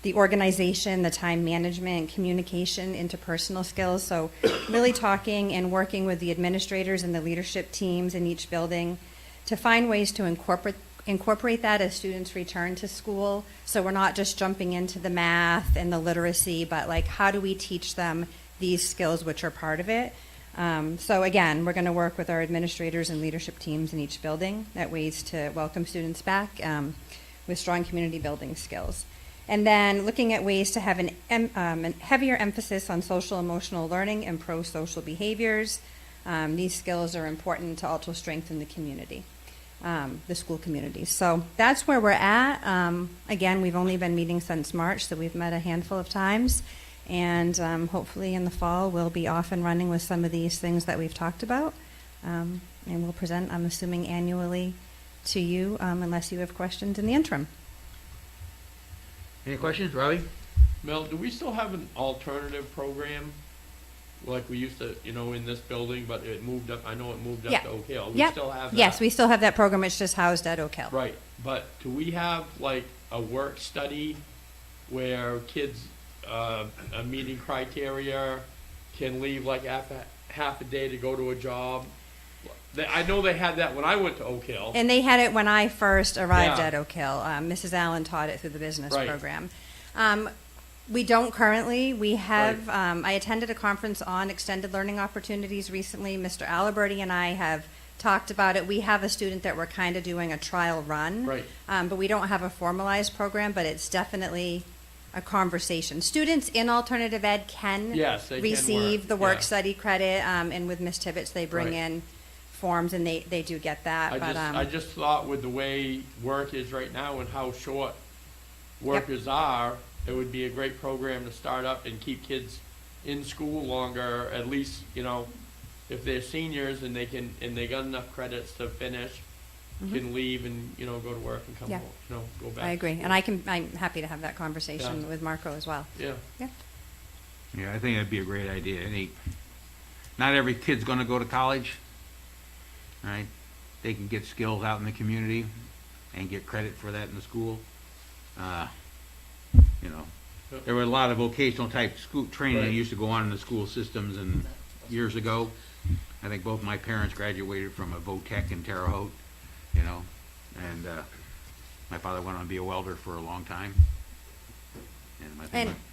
The organization, the time management, communication, interpersonal skills. So really talking and working with the administrators and the leadership teams in each building to find ways to incorporate that as students return to school. So we're not just jumping into the math and the literacy, but like how do we teach them these skills which are part of it? So again, we're going to work with our administrators and leadership teams in each building at ways to welcome students back with strong community building skills. And then looking at ways to have an heavier emphasis on social emotional learning and pro-social behaviors. These skills are important to also strengthen the community, the school community. So that's where we're at. Again, we've only been meeting since March, so we've met a handful of times. And hopefully in the fall, we'll be off and running with some of these things that we've talked about. And we'll present, I'm assuming, annually to you, unless you have questions in the interim. Any questions, Robbie? Mel, do we still have an alternative program like we used to, in this building, but it moved up, I know it moved up to Oak Hill. We still have that? Yes, we still have that program. It's just housed at Oak Hill. Right, but do we have like a work study where kids, a meeting criteria, can leave like half a day to go to a job? I know they had that when I went to Oak Hill. And they had it when I first arrived Yeah. at Oak Hill. Mrs. Allen taught it through the business Right. program. We don't currently. We have, I attended a conference on extended learning opportunities recently. Mr. Aliberti and I have talked about it. We have a student that we're kind of doing a trial run. Right. But we don't have a formalized program, but it's definitely a conversation. Students in alternative ed can Yes, they can receive work, the work yeah. study credit, and with Ms. Tibbetts, they bring Right. in forms, and they do get that. I just thought with the way work is right now and how short workers are, it would be a great program to start up and keep kids in school longer, at least, if they're seniors and they got enough credits to finish, can leave and, go to work and come Yeah. home, go back. I agree, to and school. I'm happy to have that conversation Yeah. with Marco as well. Yeah. Yeah. Yeah, I think that'd be a great idea. Not every kid's going to go to college, right? They can get skills out in the community and get credit for that in the school. There were a lot of vocational type school training that Right. used to go on in the school systems and years ago. I think both my parents graduated from a Votech in Terre Haute, and my father went on to be a welder for a long time.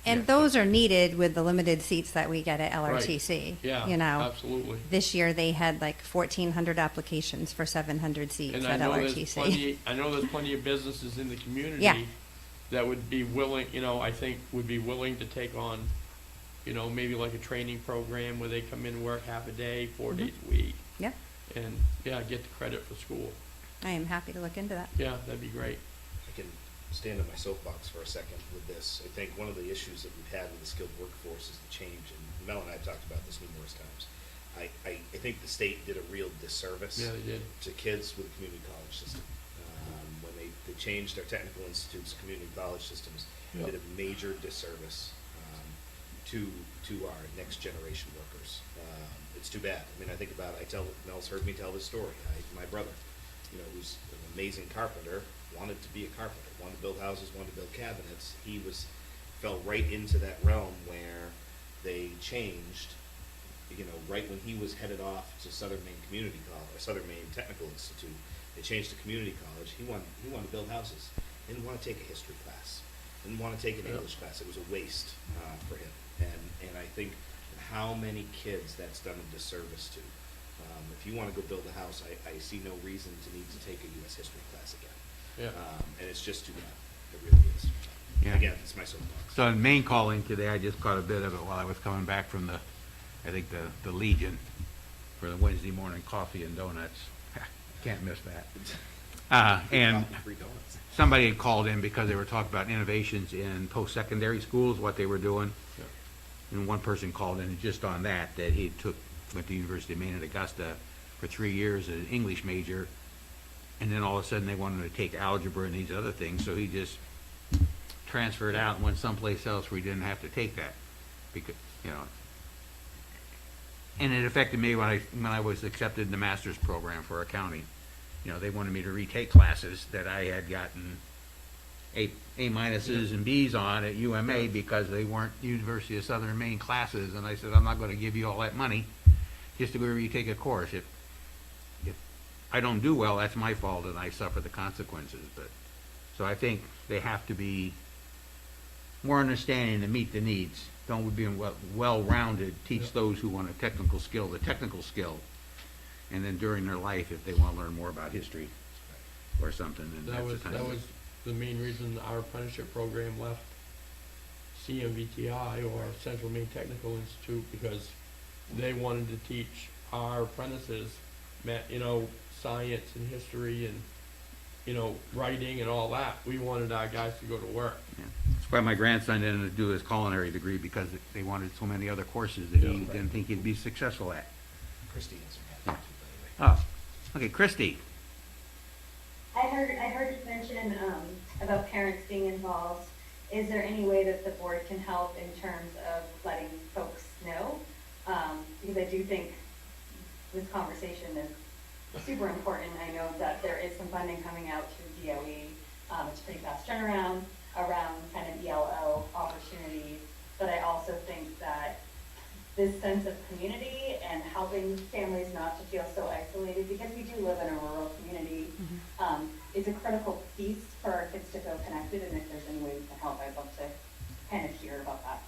And those are needed with the limited seats that we get at LRTC. Yeah, absolutely. This year they had like 1,400 applications for 700 seats And I at know LRTC. there's plenty of businesses in the community Yeah. that would be willing, I think would be willing to take on, maybe like a training program where they come in and work half a day, 4 days a week. Yeah, And, get the credit for school. I am happy to look into that. Yeah, that'd be great. I can stand on my soapbox for a second with this. I think one of the issues that we've had with the skilled workforce is the change, and Mel and I have talked about this numerous times. I think the state did a real disservice Yeah, they did. to kids with the community college system. They changed our technical institutes, community college systems, Yep. did a major disservice to our next generation workers. It's too bad. I mean, I think about, Mel's heard me tell this story. My brother, who's an amazing carpenter, wanted to be a carpenter, wanted to build houses, wanted to build cabinets. He fell right into that realm where they changed, right when he was headed off to Southern Maine Community College, or Southern Maine Technical Institute. They changed to community college. He wanted to build houses. He didn't want to take a history class. Didn't want to take an English class. It was a waste for him. And I think how many kids that's done a disservice to. If you want to go build a house, I see no reason to need to take a U.S. history class again. Yeah. And it's just too bad. It really is. Yeah. Again, it's my soapbox. So in Maine calling today, I just caught a bit of it while I was coming back from the Legion for the Wednesday morning coffee and donuts. Can't miss that. And Free donuts. somebody had called in because they were talking about innovations in post-secondary schools, what they were doing. Yeah. And one person called in just on that he went to University of Maine at Augusta for 3 years as an English major, and then all of a sudden they wanted to take algebra and these other things, so he just transferred out and went someplace else where he didn't have to take that, because and it affected me when I was accepted in the master's program for accounting. They wanted me to retake classes that I had gotten A minuses and B's on at UMA because they weren't University of Southern Maine classes, and I said, I'm not going to give you all that money just to go retake a course. If I don't do well, that's my fault, and I suffer the consequences. But so I think they have to be more understanding to meet the needs. Don't be well-rounded. Teach those who want a technical skill the technical skill, and then during their life, if they want to learn more about history or something, then That that's was, the time. that was the main reason our apprenticeship program left CMVTI, or Central Maine Technical Institute, because they wanted to teach our apprentices, science and history and, writing and all that. We wanted our guys to go to work. Yeah. That's why my grandson didn't do his culinary degree, because they wanted so many other courses that he Yeah. didn't think he'd be successful at. Christy answered that too, by the way. Oh, okay, Christy. I heard you mention about parents being involved. Is there any way that the board can help in terms of letting folks know? Because I do think this conversation is super important. I know that there is some funding coming out through DOE. It's a pretty fast turnaround around kind of ELO opportunities. But I also think that this sense of community and helping families not to feel so isolated, because we do live in a rural community, is a critical piece for our kids to feel connected. And if there's any way we can help, I'd love to kind of hear about that.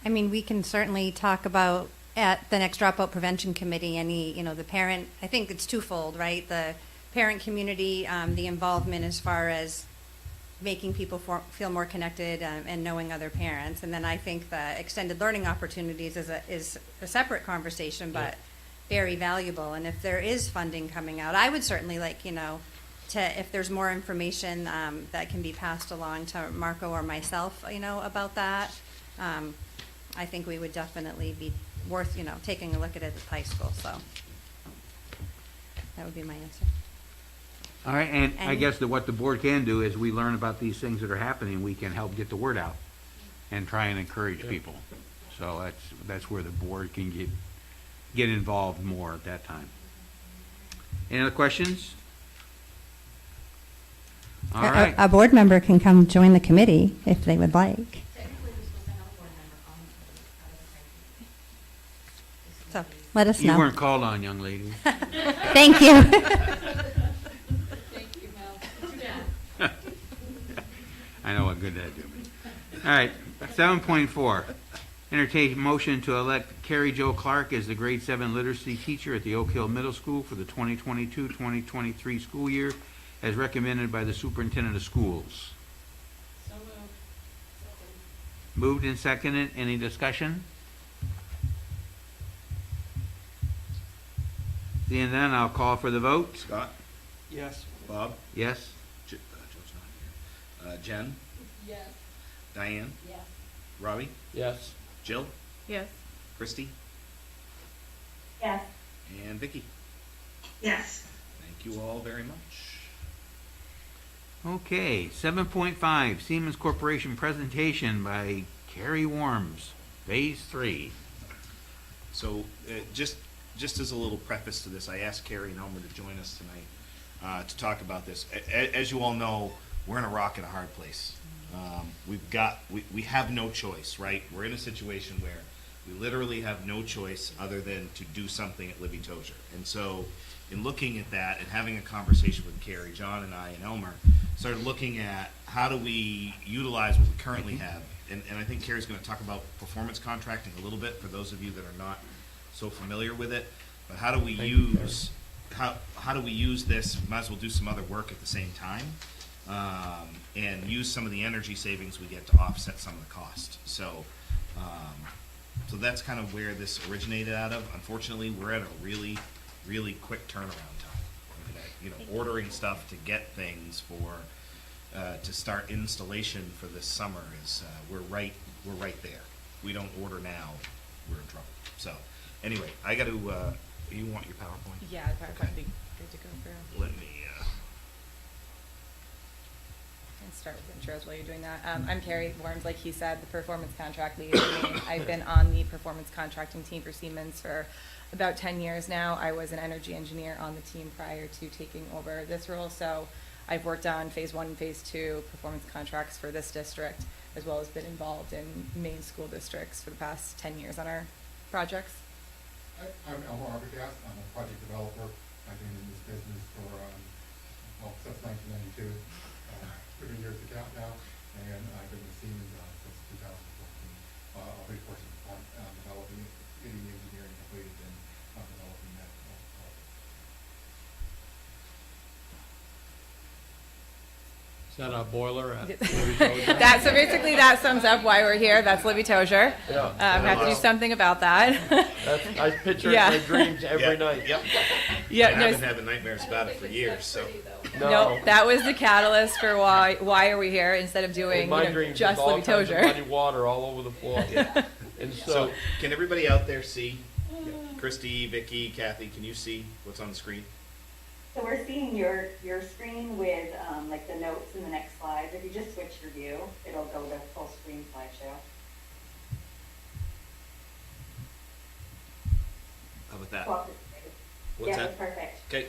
I mean, we can certainly talk about at the next Dropout Prevention Committee, the parent, I think it's twofold, right? The parent community, the involvement as far as making people feel more connected and knowing other parents. And then I think the extended learning opportunities is a separate conversation, but very valuable. And if there is funding coming out, I would certainly like, if there's more information that can be passed along to Marco or myself, about that. I think we would definitely be worth, taking a look at it at high school. So that would be my answer. All right, and I And- guess that what the board can do is we learn about these things that are happening, we can help get the word out and try and encourage people. So that's where the board can get involved more at that time. Any other questions? All right. A board member can come join the committee if they would like. Technically, we're supposed to have a board member on So let us You know. weren't called on, young lady. Thank you. Thank you, Mel. Too bad. I know what good that'd do me. All right, 7.4. Entertain motion to elect Carrie Jo Clark as the grade 7 literacy teacher at the Oak Hill Middle School for the 2022-2023 school year, as recommended by the superintendent of schools. So moved. Moved and seconded. Any discussion? Seeing none, I'll call for the vote. Scott? Yes. Bob? Yes? Joe's not here. Jen? Yes. Diane? Yes. Robbie? Yes. Jill? Yes. Christy? Yes. And Vicky? Yes. Thank you all very much. Okay, 7.5, Siemens Corporation presentation by Carrie Worms, Phase 3. So, just as a little preface to this, I asked Carrie and Elmer to join us tonight to talk about this. As you all know, we're in a rock and a hard place. We have no choice, right? We're in a situation where we literally have no choice other than to do something at Libby Tozier. And so, in looking at that and having a conversation with Carrie, John and I and Elmer, started looking at how do we utilize what we currently have. And I think Carrie's going to talk about performance contracting a little bit for those of you that are not so familiar with it. But how do we use how do we use this? Might as well do some other work at the same time, and use some of the energy savings we get to offset some of the cost. So that's kind of where this originated out of. Unfortunately, we're at a really quick turnaround time. I mean, ordering stuff to get things for to start installation for this summer is we're right there. We don't order now, we're in trouble. So anyway, I got to. You want your PowerPoint? Yeah, the PowerPoint would be good to go through. Let me. And start with intros while you're doing that. I'm Carrie Worms, like he said, the performance contract lead. I've been on the performance contracting team for Siemens for about 10 years now. I was an energy engineer on the team prior to taking over this role, so I've worked on Phase 1 and Phase 2 performance contracts for this district, as well as been involved in main school districts for the past 10 years on our projects. I'm Elmer Arbogast. I'm a project developer. I've been in this business for, since 1992. 30 years to count now, and I've been with Siemens since 2014. I'll be working on developing, getting the engineering completed, and developing that project. Is that a boiler at So basically that sums up why we're here. That's Libby Tozier. Yeah. Have to do something about that. I picture Yeah. it in my dreams every night. Yep. Yeah, I've no, been having nightmares about it for years. So. no, that was the catalyst for why are we here instead of doing In my dreams, just there's all Libby kinds of Tozier. muddy water all over the floor. Yeah. And So can everybody out there see? Christy, Vicky, Kathy, can you see what's on the screen? So we're seeing your screen with like the notes in the next slides. If you just switch your view, it'll go to full screen slideshow. How about that? Well, What's yeah, that? that's perfect. Okay.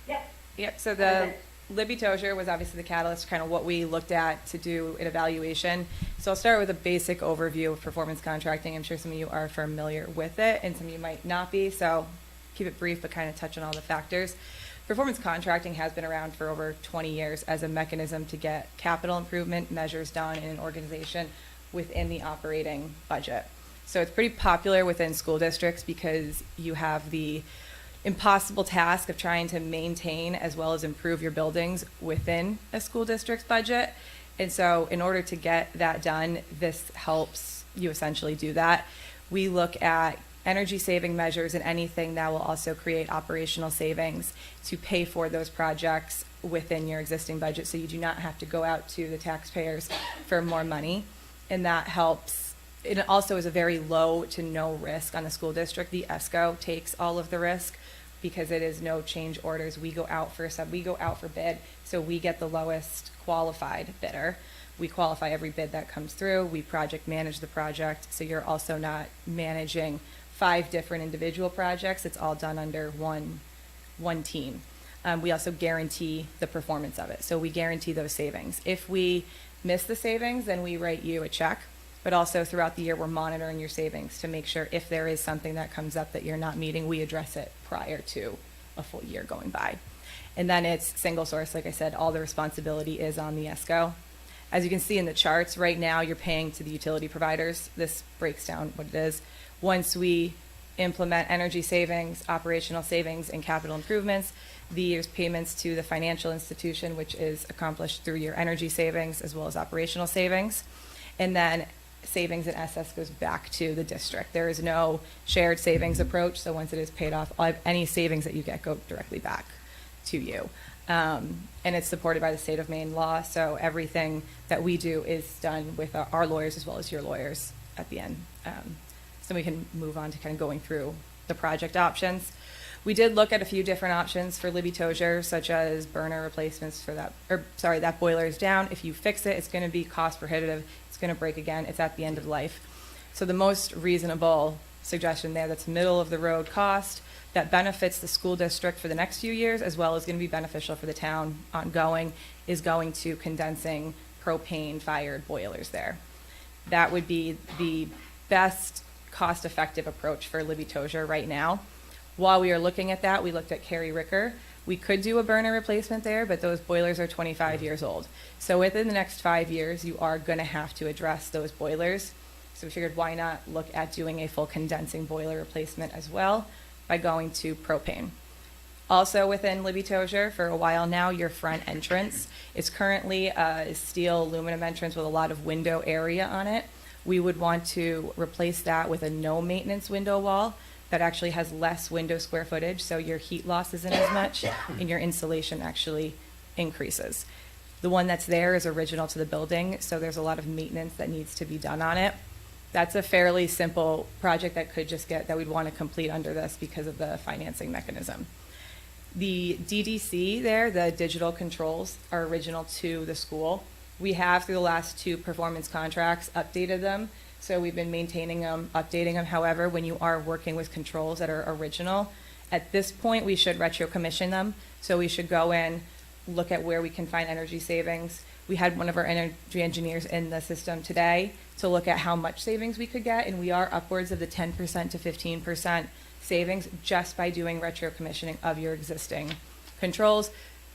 Yep. Yep, so the Libby Tozier was obviously the catalyst, kind of what we looked at to do an evaluation. So I'll start with a basic overview of performance contracting. I'm sure some of you are familiar with it, and some of you might not be, so keep it brief, but kind of touch on all the factors. Performance contracting has been around for over 20 years as a mechanism to get capital improvement measures done in an organization within the operating budget. So it's pretty popular within school districts because you have the impossible task of trying to maintain as well as improve your buildings within a school district's budget. And so in order to get that done, this helps you essentially do that. We look at energy saving measures and anything that will also create operational savings to pay for those projects within your existing budget, so you do not have to go out to the taxpayers for more money. And that helps. It also is a very low to no risk on the school district. The ESCO takes all of the risk because it is no change orders. We go out for bid, so we get the lowest qualified bidder. We qualify every bid that comes through. We project manage the project, so you're also not managing 5 different individual projects. It's all done under one team. We also guarantee the performance of it. So we guarantee those savings. If we miss the savings, then we write you a check. But also throughout the year, we're monitoring your savings to make sure if there is something that comes up that you're not meeting, we address it prior to a full year going by. And then it's single source. Like I said, all the responsibility is on the ESCO. As you can see in the charts, right now you're paying to the utility providers. This breaks down what it is. Once we implement energy savings, operational savings, and capital improvements, there's payments to the financial institution, which is accomplished through your energy savings as well as operational savings. And then savings in SS goes back to the district. There is no shared savings approach, so once it is paid off, any savings that you get go directly back to you. And it's supported by the state of Maine law, so everything that we do is done with our lawyers as well as your lawyers at the end. So we can move on to kind of going through the project options. We did look at a few different options for Libby Tozier, such as burner replacements for that, that boiler is down. If you fix it, it's going to be cost prohibitive. It's going to break again. It's at the end of life. So the most reasonable suggestion there, that's middle of the road cost, that benefits the school district for the next few years, as well as going to be beneficial for the town ongoing, is going to condensing propane-fired boilers there. That would be the best cost-effective approach for Libby Tozier right now. While we are looking at that, we looked at Carrie Ricker. We could do a burner replacement there, but those boilers are 25 years old. So within the next 5 years, you are going to have to address those boilers. So we figured, why not look at doing a full condensing boiler replacement as well by going to propane. Also within Libby Tozier, for a while now, your front entrance is currently a steel aluminum entrance with a lot of window area on it. We would want to replace that with a no maintenance window wall that actually has less window square footage, so your heat loss isn't as much and your insulation actually increases. The one that's there is original to the building, so there's a lot of maintenance that needs to be done on it. That's a fairly simple project that we'd want to complete under this because of the financing mechanism. The DDC there, the digital controls, are original to the school. We have, through the last 2 performance contracts, updated them. So we've been maintaining them, updating them. However, when you are working with controls that are original, at this point, we should retro commission them. So we should go in, look at where we can find energy savings. We had one of our energy engineers in the system today to look at how much savings we could get, and we are upwards of the 10% to 15% savings just by doing retro commissioning of your existing controls.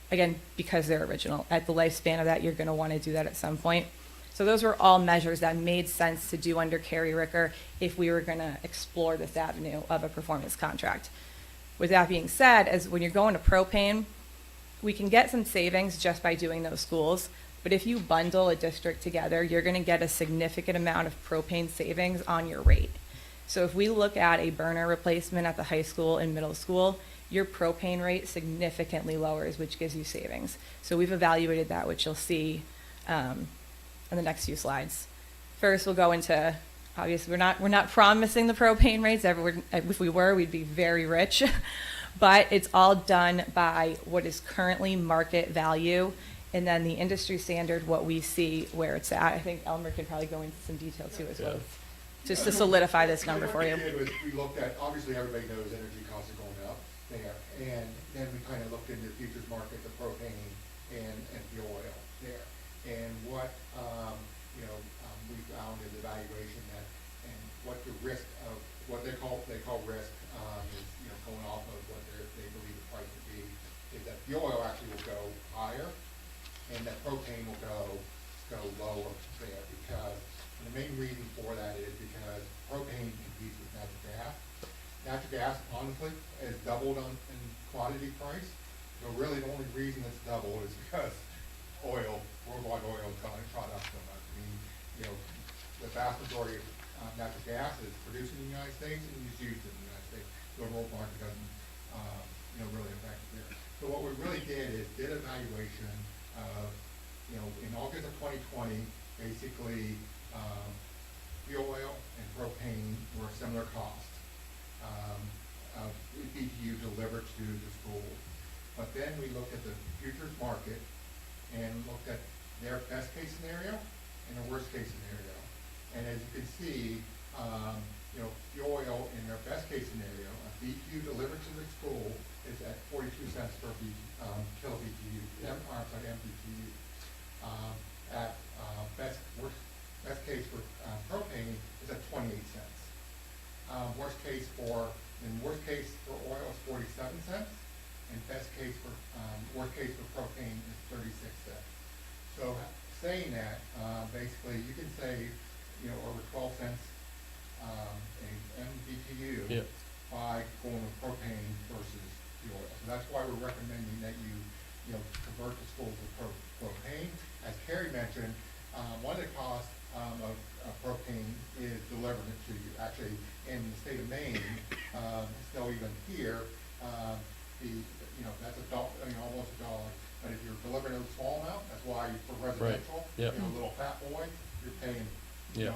Again, because they're original. At the lifespan of that, you're going to want to do that at some point. So those were all measures that made sense to do under Carrie Ricker if we were going to explore this avenue of a performance contract. With that being said, as when you're going to propane, we can get some savings just by doing those schools. But if you bundle a district together, you're going to get a significant amount of propane savings on your rate. So if we look at a burner replacement at the high school and middle school, your propane rate significantly lowers, which gives you savings. So we've evaluated that, which you'll see in the next few slides. First, we'll go into, obviously, we're not promising the propane rates. If we were, we'd be very rich. But it's all done by what is currently market value, and then the industry standard, what we see where it's at. I think Elmer could probably go into some detail too as well, just to solidify this number for you. What we did was we looked at, obviously everybody knows energy costs are going up there, and then we kind of looked into the futures market, the propane and the oil there. And what we found in the evaluation that, and what the risk of what they call risk is, going off of what they believe the price would be, is that the oil actually will go higher, and that propane will go lower there, because the main reason for that is because propane competes with natural gas. Natural gas, honestly, has doubled in commodity price. So really, the only reason it's doubled is because worldwide oil shot up so much. I mean, the vast majority of natural gas is produced in the United States and is used in the United States. So the world market doesn't, really affect it there. So what we really did evaluation of, in August of 2020, basically, fuel oil and propane were a similar cost of BTU delivered to the school. But then we looked at the futures market and looked at their best case scenario and their worst case scenario. And as you can see, fuel oil in their best case scenario, a BTU delivered to the school is at 42 cents per kilo BTU, MBTU. At best case for propane is at 28 cents. Worst case for oil is 47 cents, and worst case for propane is 36 cents. So saying that, basically you can save, over 12 cents a MBTU by going with propane versus fuel oil. So that's why we're recommending that you convert the schools to propane. As Carrie mentioned, one of the costs of propane is delivering it to you. Actually, in the state of Maine, still even here, that's almost $1. But if you're delivering a small amount, that's why for residential, a little fat boy, you're paying $4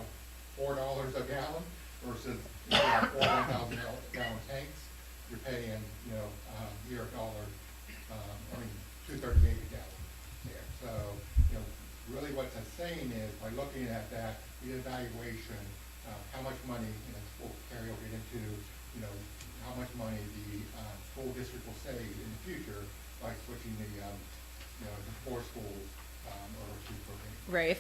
a gallon versus 4,000 gallon tanks. you're paying, $0, $2.38 a gallon there. So, really what that's saying is, by looking at that reevaluation, how much money, will carry over into, how much money the school district will save in the future by switching the 4 schools over to propane. Right, if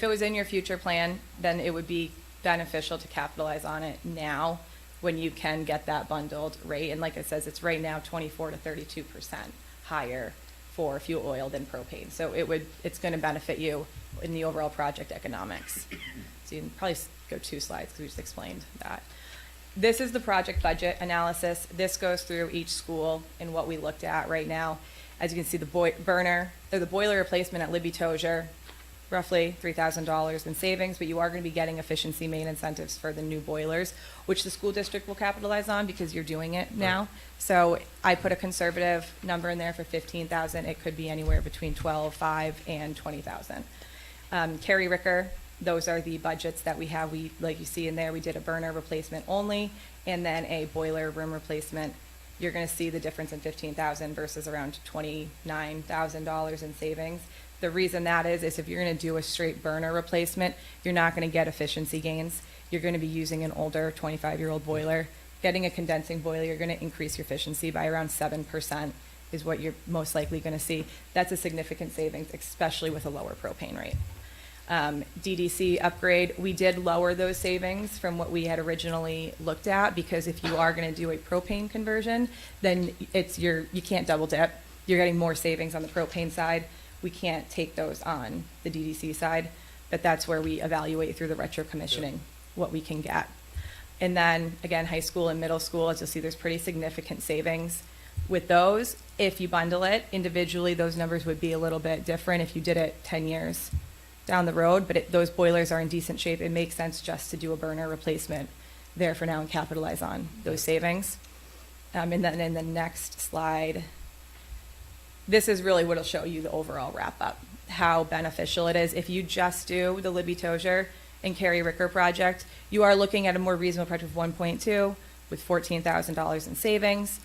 it was in your future plan, then it would be beneficial to capitalize on it now when you can get that bundled rate. And like it says, it's right now 24 to 32% higher for fuel oil than propane. So it's going to benefit you in the overall project economics. So you can probably go 2 slides because we just explained that. This is the project budget analysis. This goes through each school and what we looked at right now. As you can see, the boiler replacement at Libby Tozier, roughly $3,000 in savings, but you are going to be getting efficiency main incentives for the new boilers, which the school district will capitalize on because you're doing it now. Right. So I put a conservative number in there for $15,000. It could be anywhere between $12,500 and $20,000. Carrie Ricker, those are the budgets that we have. We, like you see in there, we did a burner replacement only, and then a boiler room replacement. You're going to see the difference in $15,000 versus around $29,000 in savings. The reason that is if you're going to do a straight burner replacement, you're not going to get efficiency gains. You're going to be using an older 25-year-old boiler. Getting a condensing boiler, you're going to increase your efficiency by around 7% is what you're most likely going to see. That's a significant savings, especially with a lower propane rate. DDC upgrade, we did lower those savings from what we had originally looked at, because if you are going to do a propane conversion, then you can't double dip. You're getting more savings on the propane side. We can't take those on the DDC side, but that's where we evaluate through the retro commissioning what we can get. And then again, high school and middle school, as you'll see, there's pretty significant savings with those. If you bundle it individually, those numbers would be a little bit different if you did it 10 years down the road, but those boilers are in decent shape. It makes sense just to do a burner replacement there for now and capitalize on those savings. And then in the next slide, this is really what will show you the overall wrap up, how beneficial it is. If you just do the Libby Tozier and Carrie Ricker project, you are looking at a more reasonable project of 1.2 with $14,000 in savings,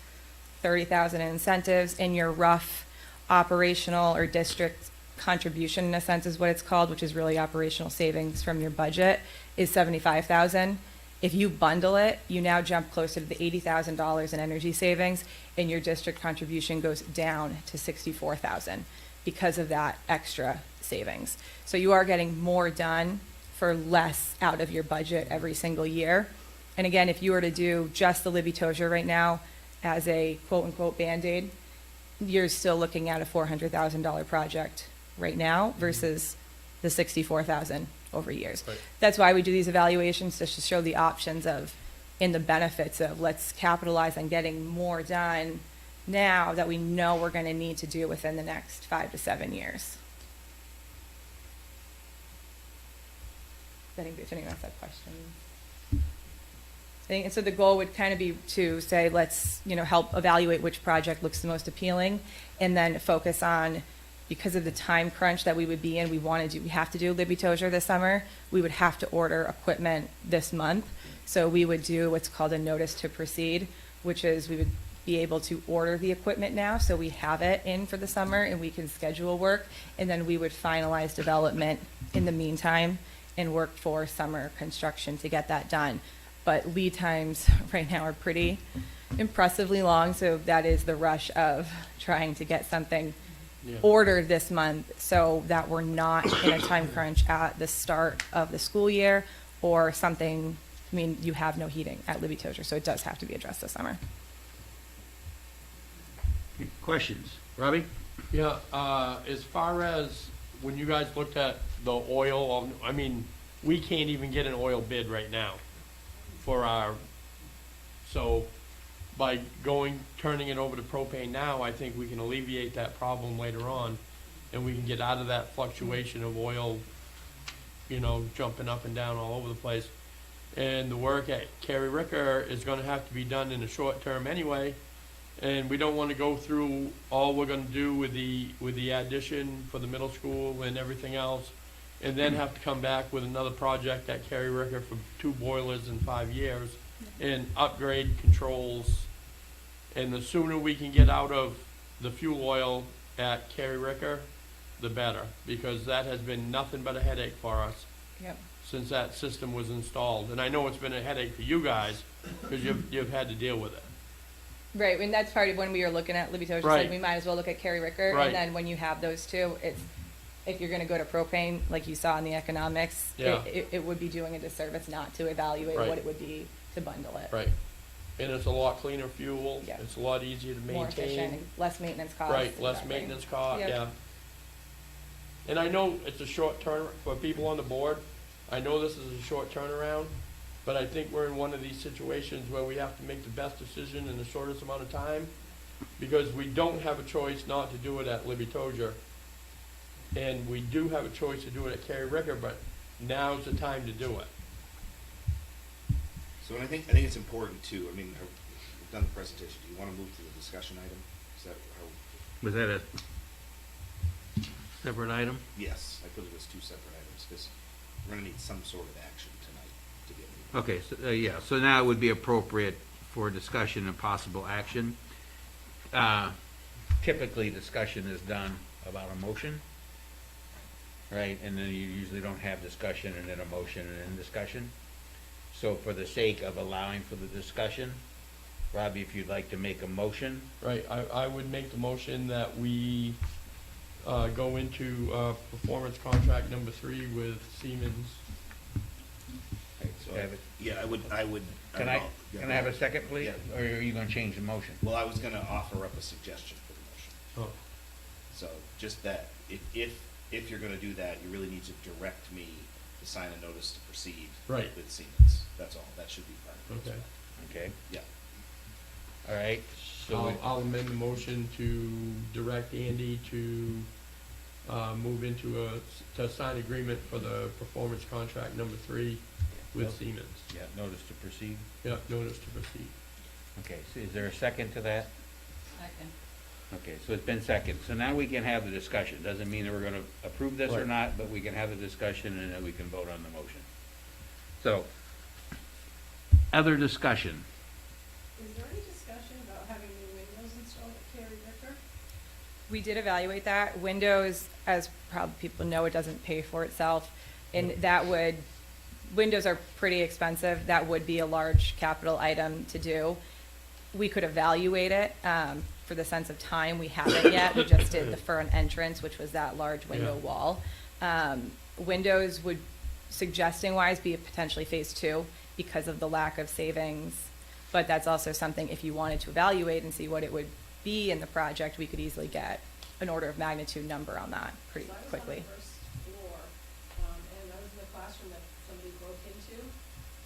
$30,000 in incentives, and your rough operational or district contribution, in a sense is what it's called, which is really operational savings from your budget, is $75,000. If you bundle it, you now jump closer to the $80,000 in energy savings, and your district contribution goes down to $64,000 because of that extra savings. So you are getting more done for less out of your budget every single year. And again, if you were to do just the Libby Tozier right now as a quote-unquote Band-Aid, you're still looking at a $400,000 project right now versus the $64,000 over years. Right. That's why we do these evaluations, just to show the options of and the benefits of let's capitalize on getting more done now that we know we're going to need to do within the next 5 to 7 years. I think if anyone has that question. And so the goal would kind of be to say, let's help evaluate which project looks the most appealing, and then focus on, because of the time crunch that we would be in, we have to do Libby Tozier this summer. We would have to order equipment this month. So we would do what's called a notice to proceed, which is we would be able to order the equipment now, so we have it in for the summer and we can schedule work, and then we would finalize development in the meantime and work for summer construction to get that done. But lead times right now are pretty impressively long, so that is the rush of trying to get something ordered this month so that we're not in a time crunch at the start of the school year or something. I mean, you have no heating at Libby Tozier, so it does have to be addressed this summer. Questions? Robbie? Yeah, as far as when you guys looked at the oil, I mean, we can't even get an oil bid right now for so by turning it over to propane now, I think we can alleviate that problem later on, and we can get out of that fluctuation of oil, jumping up and down all over the place. And the work at Carrie Ricker is going to have to be done in the short term anyway, and we don't want to go through all we're going to do with the addition for the middle school and everything else, and then have to come back with another project at Carrie Ricker for 2 boilers in 5 years and upgrade controls And the sooner we can get out of the fuel oil at Carrie Ricker, the better, because that has been nothing but a headache for us Yep. since that system was installed. And I know it's been a headache for you guys, because you've had to deal with it. Right, and that's part of when we were looking at Libby Tosh Right. said we might as well look at Carrie Ricker, Right. and then when you have those two, it's if you're going to go to propane, like you saw in the economics, Yeah. it would be doing a disservice not to evaluate Right. what it would be to bundle it. Right. And it's a lot cleaner fuel. Yeah. It's a lot easier to More efficient, maintain. and less maintenance costs. Right, less exactly. maintenance cost, Yep. yeah. And I know it's a short turn for people on the board. I know this is a short turnaround, but I think we're in one of these situations where we have to make the best decision in the shortest amount of time, because we don't have a choice not to do it at Libby Tozier. And we do have a choice to do it at Carrie Ricker, but now's the time to do it. So and I think it's important too, I mean, we've done the presentation, do you wanna move to the discussion item? Is that how? Was that a separate item? Yes, I put it as two separate items, because we're gonna need some sort of action tonight to get moving. Okay, so, yeah, so now it would be appropriate for discussion and possible action. Typically, discussion is done about a motion, right? And then you usually don't have discussion and then a motion and then discussion. So for the sake of allowing for the discussion, Robbie, if you'd like to make a motion. Right, I would make the motion that we go into performance contract number 3 with Siemens. So, Have it. yeah, I would. Can don't I, know. Yeah, can I have a second, please? Yeah. Or are you gonna change the motion? Well, I was gonna offer up a suggestion for the motion. Oh, So just that, if you're gonna do that, you really need to direct me to sign a notice to proceed Right. with Siemens. That's all. That should be part of it. okay. Okay, Yeah. all right, so, I'll amend the motion to direct Andy to move into to sign agreement for the performance contract number 3 with Siemens. yeah, notice to proceed. Yep, notice to proceed. Okay, so is there a second to that? Second. Okay, so it's been second, so now we can have the discussion. Doesn't mean that we're gonna approve this or Right. not, but we can have the discussion and then we can vote on the motion. So, other discussion? Is there any discussion about having new windows installed at Carrie Ricker? We did evaluate that. Windows, as probably people know, it doesn't pay for itself. And that would, windows are pretty expensive. That would be a large capital item to do. We could evaluate it for the sense of time. We haven't yet. We just did the front entrance, which was that large window Yeah. wall. Windows would, suggesting wise, be a potentially phase 2 because of the lack of savings. But that's also something, if you wanted to evaluate and see what it would be in the project, we could easily get an order of magnitude number on that pretty So quickly. I was on the first floor, and I was in the classroom that somebody broke into,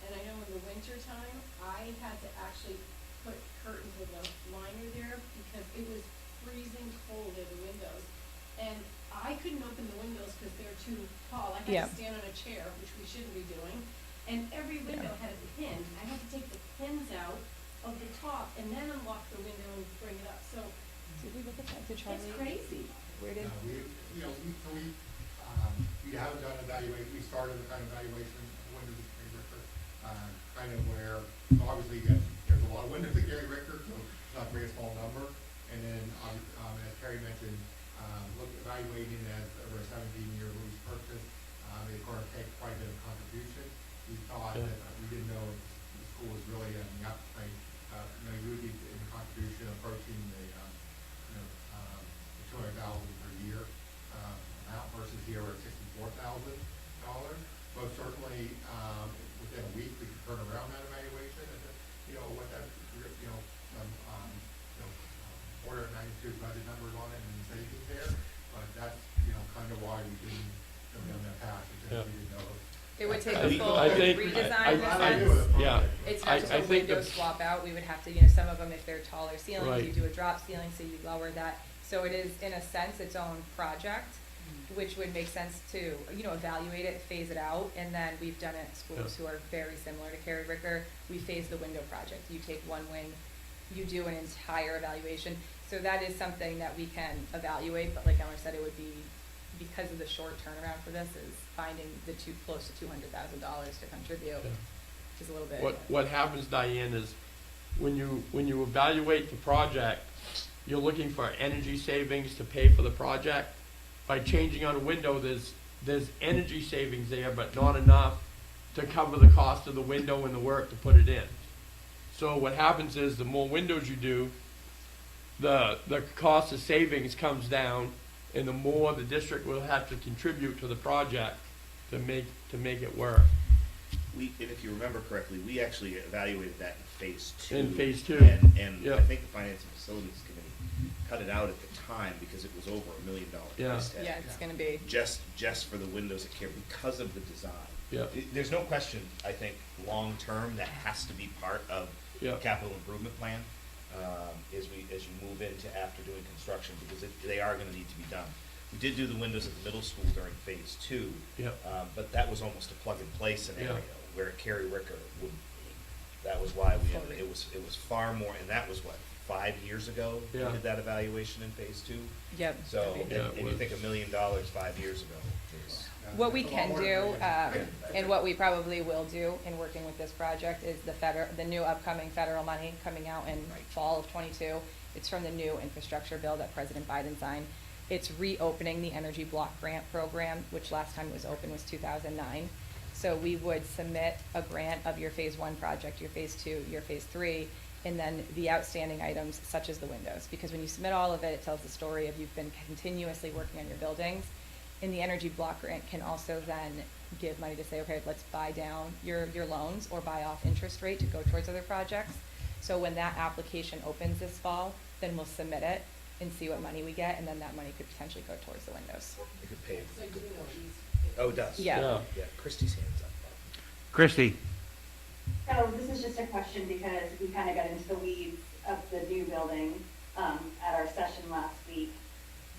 and I know in the winter time, I had to actually put curtains with a liner there because it was freezing cold in the windows. And I couldn't open the windows because they're too tall. I had Yeah. to stand on a chair, which we shouldn't be doing. And every window had a pin. I had to take the pins out of the top and then unlock the window and bring it up. So Did we look at that? Did it's Charlie? crazy. Where did? We haven't done evaluation, we started the kind of evaluation of windows at Carrie Ricker, kind of where, obviously, there's a lot of windows at Carrie Ricker, so it's not a very small number. And then, as Carrie mentioned, evaluating as over a 17-year lease purchase, it's going to take quite a bit of contribution. We thought that, we didn't know if the school was really in the appetite, you would be in the contribution approaching the, the 200,000 per year, amount versus here we're at $64,000. Most certainly, within a week, we could turn around that evaluation and, what that, order of magnitude budget numbers on it and savings there. But that's, kind of why we didn't go down that path, because we didn't know. It would take I a think- full I think- redesign in I- a sense. Yeah. It's I not just a think window the- swap out. We would have to, some of them, if they're taller ceilings, Right. you do a drop ceiling, so you lower that. So it is, in a sense, its own project, which would make sense to, evaluate it, phase it out. And then we've done it at schools who are very similar to Carrie Ricker. We phase the window project. You take one wing, you do an entire evaluation. So that is something that we can evaluate, but like Emma said, it would be, because of the short turnaround for this, is finding the close to $200,000 to contribute, Yeah. which is a little bit. What happens, Diane, is when you evaluate the project, you're looking for energy savings to pay for the project. By changing out a window, there's energy savings there, but not enough to cover the cost of the window and the work to put it in. So what happens is the more windows you do, the cost of savings comes down, and the more the district will have to contribute to the project to make it work. And if you remember correctly, we actually evaluated that in phase 2. In phase 2. And Yeah. I think the Finance and Facilities Committee cut it out at the time because it was over $1 million Yeah. price tag. Yeah, it's gonna be. Just for the windows at care because of the design. Yeah. There's no question, I think, long-term, that has to be part of Yeah. capital improvement plan, as you move into after doing construction, because they are gonna need to be done. We did do the windows at the middle school during phase 2, Yeah. but that was almost a plug-and-play scenario, Yeah. where Carrie Ricker wouldn't be. That was why it was far more, and that was what, 5 years ago? Yeah. We did that evaluation in phase 2? Yep. So, Yeah, and you think $1 million 5 years ago is. What we can do, and what we probably will do in working with this project is the new upcoming federal money coming out in fall of '22. It's from the new infrastructure bill that President Biden signed. It's reopening the Energy Block Grant Program, which last time it was open was 2009. So we would submit a grant of your phase 1 project, your phase 2, your phase 3, and then the outstanding items such as the windows. Because when you submit all of it, it tells the story of you've been continuously working on your buildings. And the Energy Block Grant can also then give money to say, okay, let's buy down your loans or buy off interest rate to go towards other projects. So when that application opens this fall, then we'll submit it and see what money we get, and then that money could potentially go towards the windows. It could pay a good portion. Oh, it does? Yeah. Yeah, Christie's hands up. Christie? So this is just a question because we kind of got into the weeds of the new building at our session last week.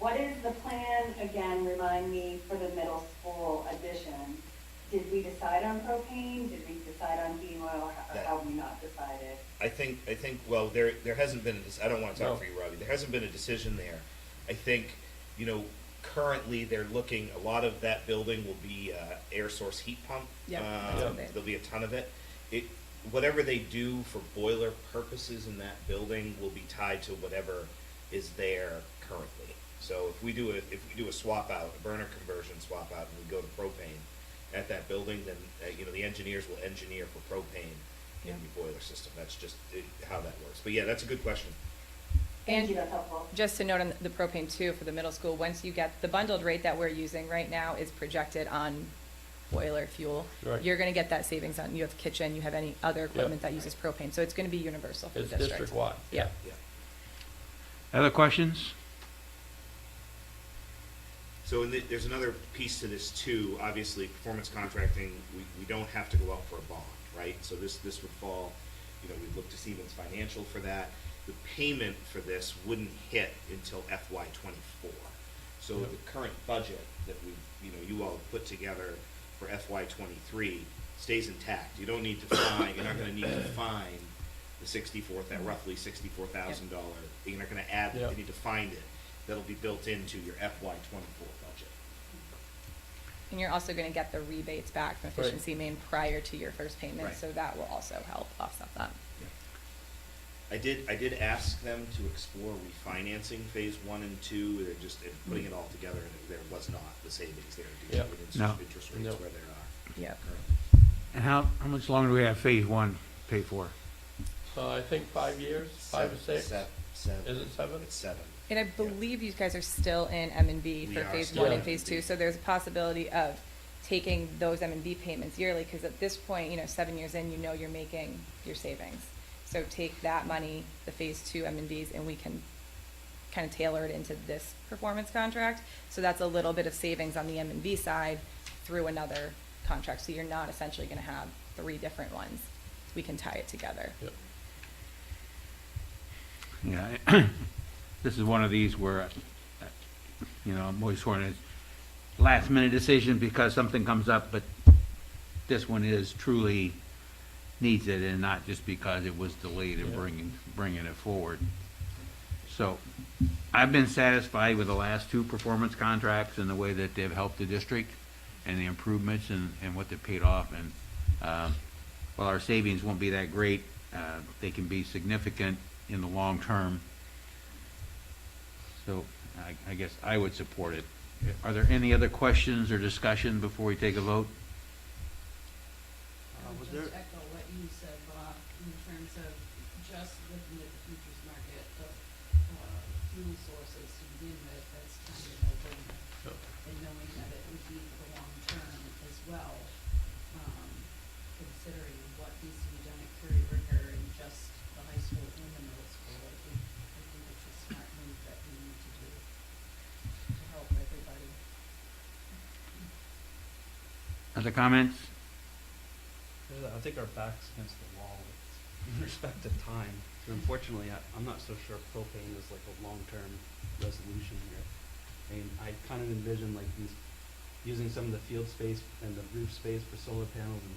What is the plan, again, remind me, for the middle school addition? Did we decide on propane? Did we decide on heating oil? Or have we not decided? I think, well, there hasn't been, I don't want to talk for you, Robbie, there hasn't been a decision there. I think, currently they're looking, a lot of that building will be air source heat pump. There'll be a ton of it. Whatever they do for boiler purposes in that building will be tied to whatever is there currently. So if we do a swap out, a burner conversion swap out, and we go to propane at that building, then the engineers will engineer for propane in the boiler system. That's just how that works. But yeah, that's a good question. Thank you, that's helpful. Just to note on the propane too, for the middle school, once you get the bundled rate that we're using right now is projected on boiler fuel. Right. You're gonna get that savings on, you have kitchen, you have any other equipment that uses propane, so it's gonna be universal for the It's district. district-wide. Yeah. Other questions? So there's another piece to this too. Obviously, performance contracting, we don't have to go out for a bond, right? So this would fall, we'd look to Siemens Financial for that. The payment for this wouldn't hit until FY24. So the current budget that you all put together for FY23 stays intact. You don't need to find, you're not gonna need to find the roughly $64,000. You're not gonna add that, you need to find it. That'll be built into your FY24 budget. And you're also gonna get the rebates back from Efficiency Main prior to your first payment, Right. so that will also help offset that. I did ask them to explore refinancing phase 1 and 2. They're just putting it all together, and there was not the savings there due to interest rates where there are. Yeah. And how much longer do we have phase 1 pay for? I think 5 years, 5 or 6. Seven. Is it 7? It's 7. And I believe you guys are still in M&B We for are phase still 1 in and phase 2, M&B. so there's a possibility of taking those M&B payments yearly, because at this point, 7 years in, you're making your savings. So take that money, the phase 2 M&Bs, and we can kind of tailor it into this performance contract. So that's a little bit of savings on the M&B side through another contract. So you're not essentially going to have 3 different ones. We can tie it together. Yep. Yeah, this is one of these where, I'm always sworn it's last minute decision because something comes up, but this one is truly needs it and not just because it was delayed in bringing it forward. So I've been satisfied with the last 2 performance contracts and the way that they've helped the district and the improvements and what they paid off. And while our savings won't be that great, they can be significant in the long term. So I guess I would support it. Are there any other questions or discussion before we take a vote? I'll just echo what you said, Bob, in terms of just looking at the futures market of fuel sources to begin with, that's kind of a no-brainer. And knowing that it would be for the long term as well, considering what needs to be done at Curry Ricker and just the high school and the middle school, I think it's a smart move that we need to do to help everybody. Other comments? I think our back's against the wall with respect to time. So unfortunately, I'm not so sure propane is like a long-term resolution here. I mean, I kind of envision like using some of the field space and the roof space for solar panels and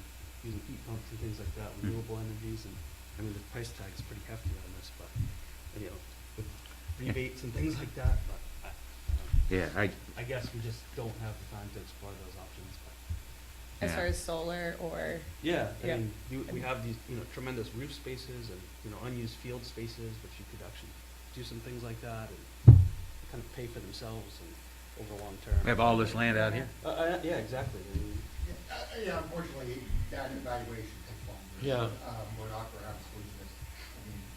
using heat pumps and things like that, renewable energies. And I mean, the price tag is pretty hefty on this, but you know, with rebates and things like that. But I guess we just don't have the time to explore those options. But As far as solar or? yeah, I mean, we have these, tremendous roof spaces and, unused field spaces, which you could actually do some things like that and kind of pay for themselves and over long term. We have all this land out here? Yeah, exactly. I mean, Yeah, unfortunately, that evaluation takes longer. Yeah. We're not perhaps losing this,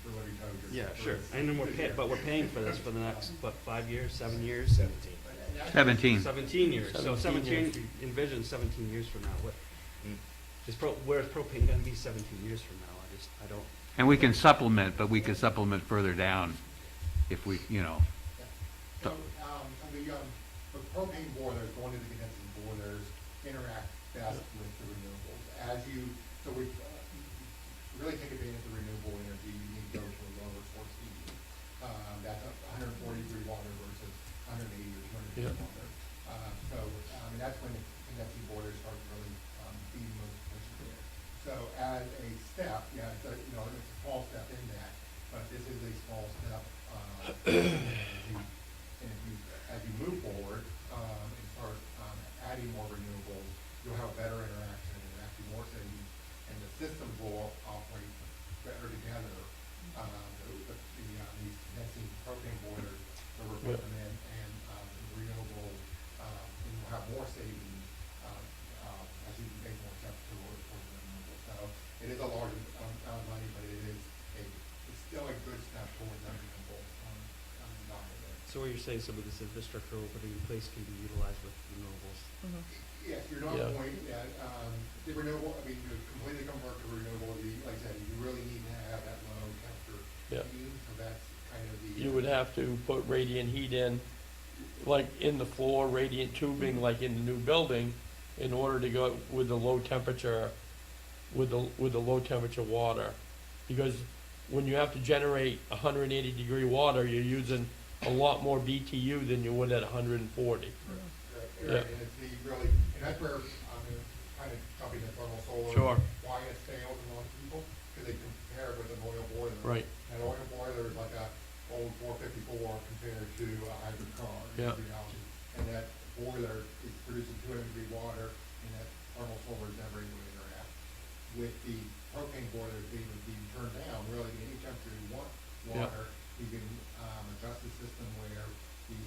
for Libby Tozer. yeah, sure. And then we're paying for this for the next, 5 years, 7 years? 17. 17. 17 years. So 17, envision 17 years from now. Where's propane going to be 17 years from now? I don't. And we can supplement, but we can supplement further down if we, So, the propane boilers, going to the condensing boilers, interact best with the renewables. We really take advantage of renewable energy, you need to go to a lower source heat. That's 140 degree water versus 180 or 200 degree water. That's when the condensing boilers start really being most efficient there. So as a step, it's a small step in that, but this is a small step. As you move forward and start adding more renewables, you'll have better interaction and actually more savings, and the systems will operate better together. These condensing propane boilers, so we're putting them in, and renewable, and you'll have more savings as you make more steps toward renewable. So it is a large amount of money, but it's still a good step towards that renewable diet. So what you're saying, some of this infrastructure we're putting in place can be utilized with renewables? Yes, you're not going at, the renewable, you completely convert to renewable, like I said, you really need to have that low temperature heating, so that's kind of the. You would have to put radiant heat in, like in the floor, radiant tubing, like in the new building, in order to go with the low temperature, with the low temperature water. Because when you have to generate 180 degree water, you're using a lot more BTU than you would at 140. And that's where I'm kind of jumping to thermal solar. Sure. Why it fails in a lot of people, because they compare it with an oil boiler. Right. An oil boiler is like a old 454 compared to a hybrid car. Yeah. In reality. And that boiler is producing 200 degree water, and that thermal solar is never able to interact. With the propane boiler being turned down, really any temperature you want water, you can adjust the system where the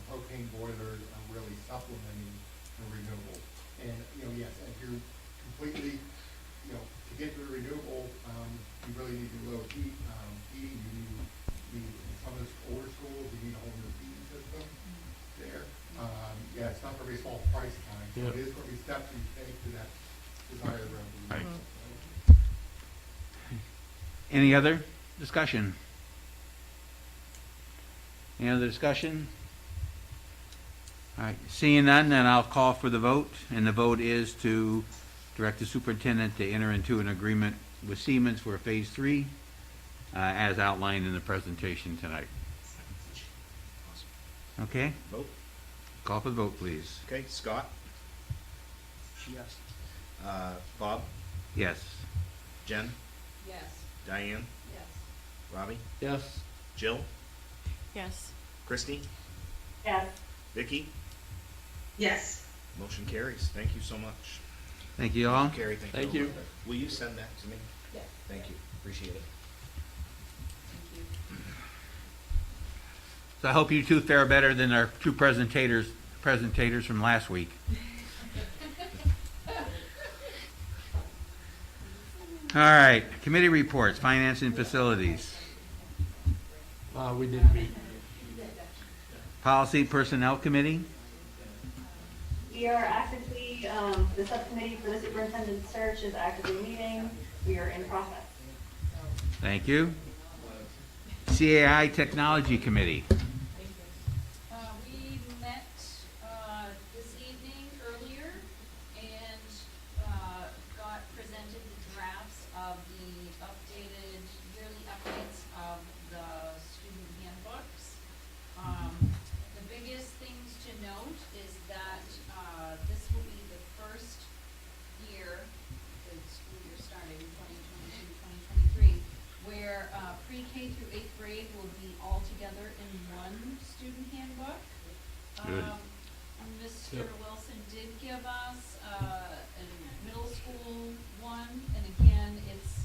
propane boilers are really supplementing the renewables. And, yes, if you're completely, to get to the renewable, you really need to low heat, heating, you need, in some of the older schools, you need a whole new heating system there. It's not going to be a small price tag, so it is going to be steps you take to that desired revenue. Right. Any other discussion? Any other discussion? All right, seeing none, then I'll call for the vote, and the vote is to direct the superintendent to enter into an agreement with Siemens for Phase 3, as outlined in the presentation tonight. Okay? Vote. Call for the vote, please. Okay, Scott? Yes. Bob? Yes. Jen? Yes. Diane? Yes. Robbie? Yes. Jill? Yes. Christie? Yes. Vicky? Yes. Motion carries. Thank you so much. Thank you all. Carrie, Thank you. Will you send that to me? Yes. Thank you. Appreciate it. So I hope you two fare better than our two presentators from last week. All right, committee reports, finance and facilities, We didn't meet. policy personnel committee, We are actively, the subcommittee for the superintendent search is actively meeting. We are in process. thank you. CAI technology committee, We met, this evening earlier and, got presented the drafts of the updated, yearly updates of the student handbooks. The biggest things to note is that, this will be the first year, the school year starting 2022-2023, where, pre-K through 8th grade will be all together in one student handbook. Good. Mr. Wilson did give us, a middle school one, and again, it's,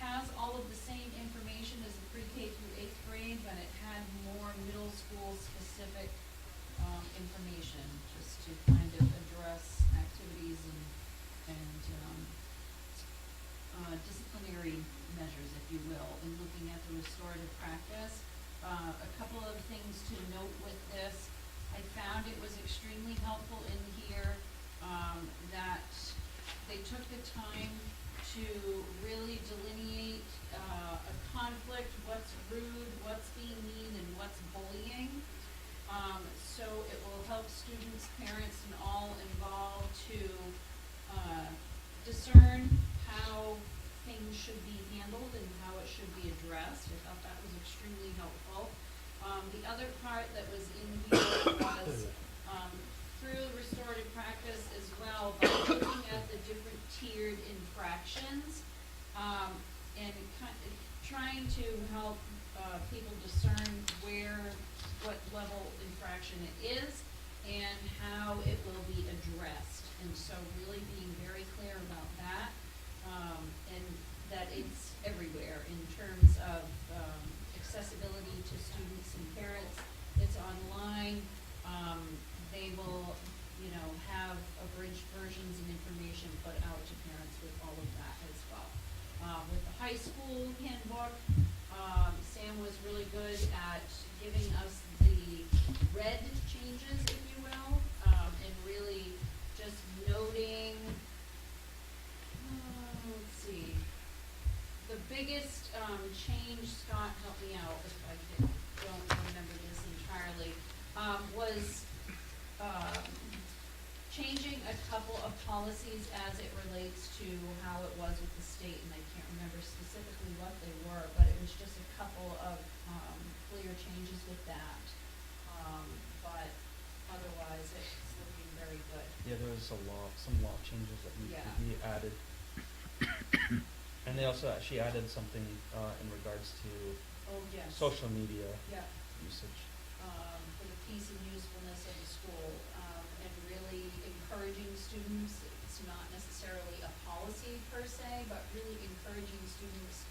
has all of the same information as the pre-K through 8th grade, but it had more middle school specific, information, just to kind of address activities and disciplinary measures, if you will, in looking at the restorative practice. A couple of things to note with this. I found it was extremely helpful in here, that they took the time to really delineate, a conflict, what's rude, what's being mean, and what's bullying. So it will help students, parents, and all involved to, discern how things should be handled and how it should be addressed. I thought that was extremely helpful. The other part that was in here was, through restorative practice as well, by looking at the different tiered infractions, and trying to help, people discern what level infraction it is and how it will be addressed. And so really being very clear about that, and that it's everywhere in terms of, accessibility to students and parents. It's online. They will, have abridged versions and information put out to parents with all of that as well. With the high school handbook, Sam was really good at giving us the red changes, if you will, and really just noting, let's see, the biggest change, Scott, help me out if I don't remember this entirely, was changing a couple of policies as it relates to how it was with the state, and I can't remember specifically what they were, but it was just a couple of clear changes with that. But otherwise, it's looking very good. Yeah, there was some law changes that need Yeah. to be added. And they also actually added something in regards to Oh, yes. social media Yeah. usage. For the peace and usefulness of the school, and really encouraging students. It's not necessarily a policy per se, but really encouraging students,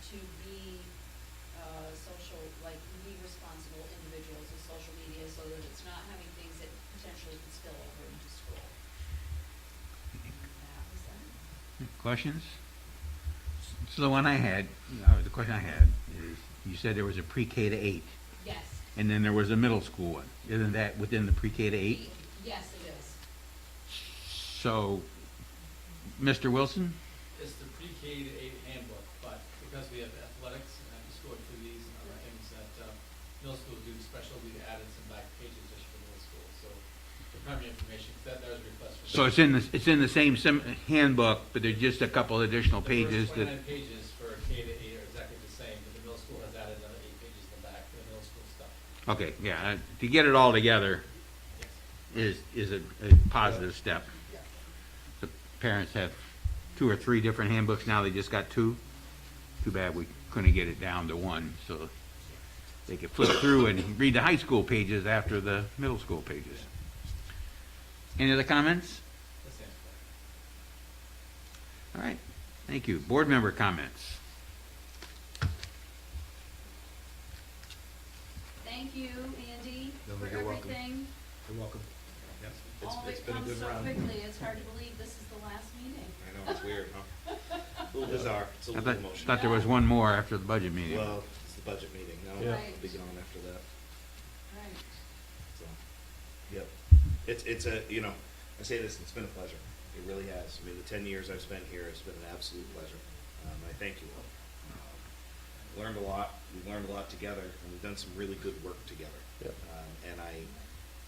to be, be responsible individuals with social media, so that it's not having things that potentially could spill over into school. That was that. questions? So the one I had, the question I had is, you said there was a pre-K to 8, Yes. and then there was a middle school one. Isn't that within the pre-K to 8? Yes, it is. So, Mr. Wilson? It's the pre-K to 8 handbook, but because we have athletics and school activities and other things that middle schools do special, we added some back pages just for middle school. So the primary information, that was a request for. So it's in the same handbook, but there's just a couple additional pages The that, first 29 pages for K to 8 are exactly the same, but the middle school has added another 8 pages in the back for the middle school stuff. okay, yeah, to get it all together Yes. is a positive step. Yeah. The parents have 2 or 3 different handbooks, now they just got 2. Too bad we couldn't get it down to 1, so they could flip through and read the high school pages after the middle school pages. Any other comments? The same. All right. Thank you. Board member comments. Thank you, Andy, No, for you're welcome. everything. You're welcome. Yes, All of it's it been a comes good so run. quickly, it's hard to believe this is the last meeting. I know, it's weird, huh? A little bizarre, it's a I little thought, emotional. thought there was one more after the budget meeting. Well, it's the budget meeting, now Yeah. I'll be gone after that, Right. so, yep. It's a, you know, I say this, it's been a pleasure, it really has. I mean, the 10 years I've spent here, it's been an absolute pleasure. I thank you all. Learned a lot, we've learned a lot together, and we've done some really good work together. Yep. And I,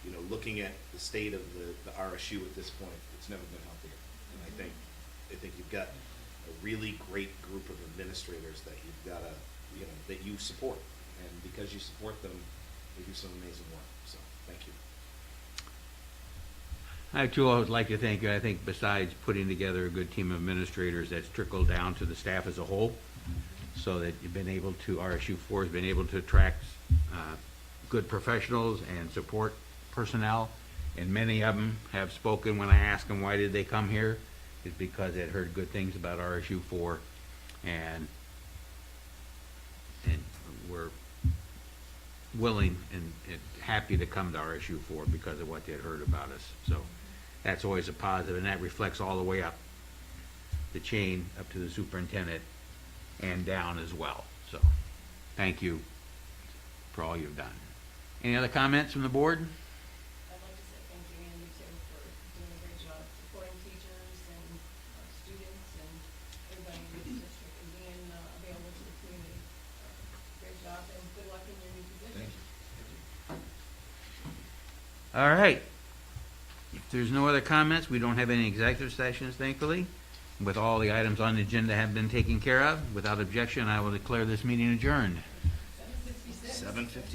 you know, looking at the state of the RSU at this point, it's never been healthier. And I think you've got a really great group of administrators that you've got to, you know, that you support. And because you support them, they do some amazing work. So, thank you. I too would like to thank you. I think besides putting together a good team of administrators, that's trickled down to the staff as a whole, so that you've been able to, RSU4 has been able to attract good professionals and support personnel, and many of them have spoken when I ask them why did they come here, is because they had heard good things about RSU4, and were willing and happy to come to RSU4 because of what they had heard about us. So that's always a positive, and that reflects all the way up the chain, up to the superintendent, and down as well. So thank you for all you've done. Any other comments from the board? I'd like to say thank you, Andy, too, for doing a great job supporting teachers and students and everybody in this district and being available to the community. Great job and good luck in your new position. All right. If there's no other comments, we don't have any executive sessions, thankfully. With all the items on the agenda have been taken care of, without objection, I will declare this meeting adjourned. 7:50.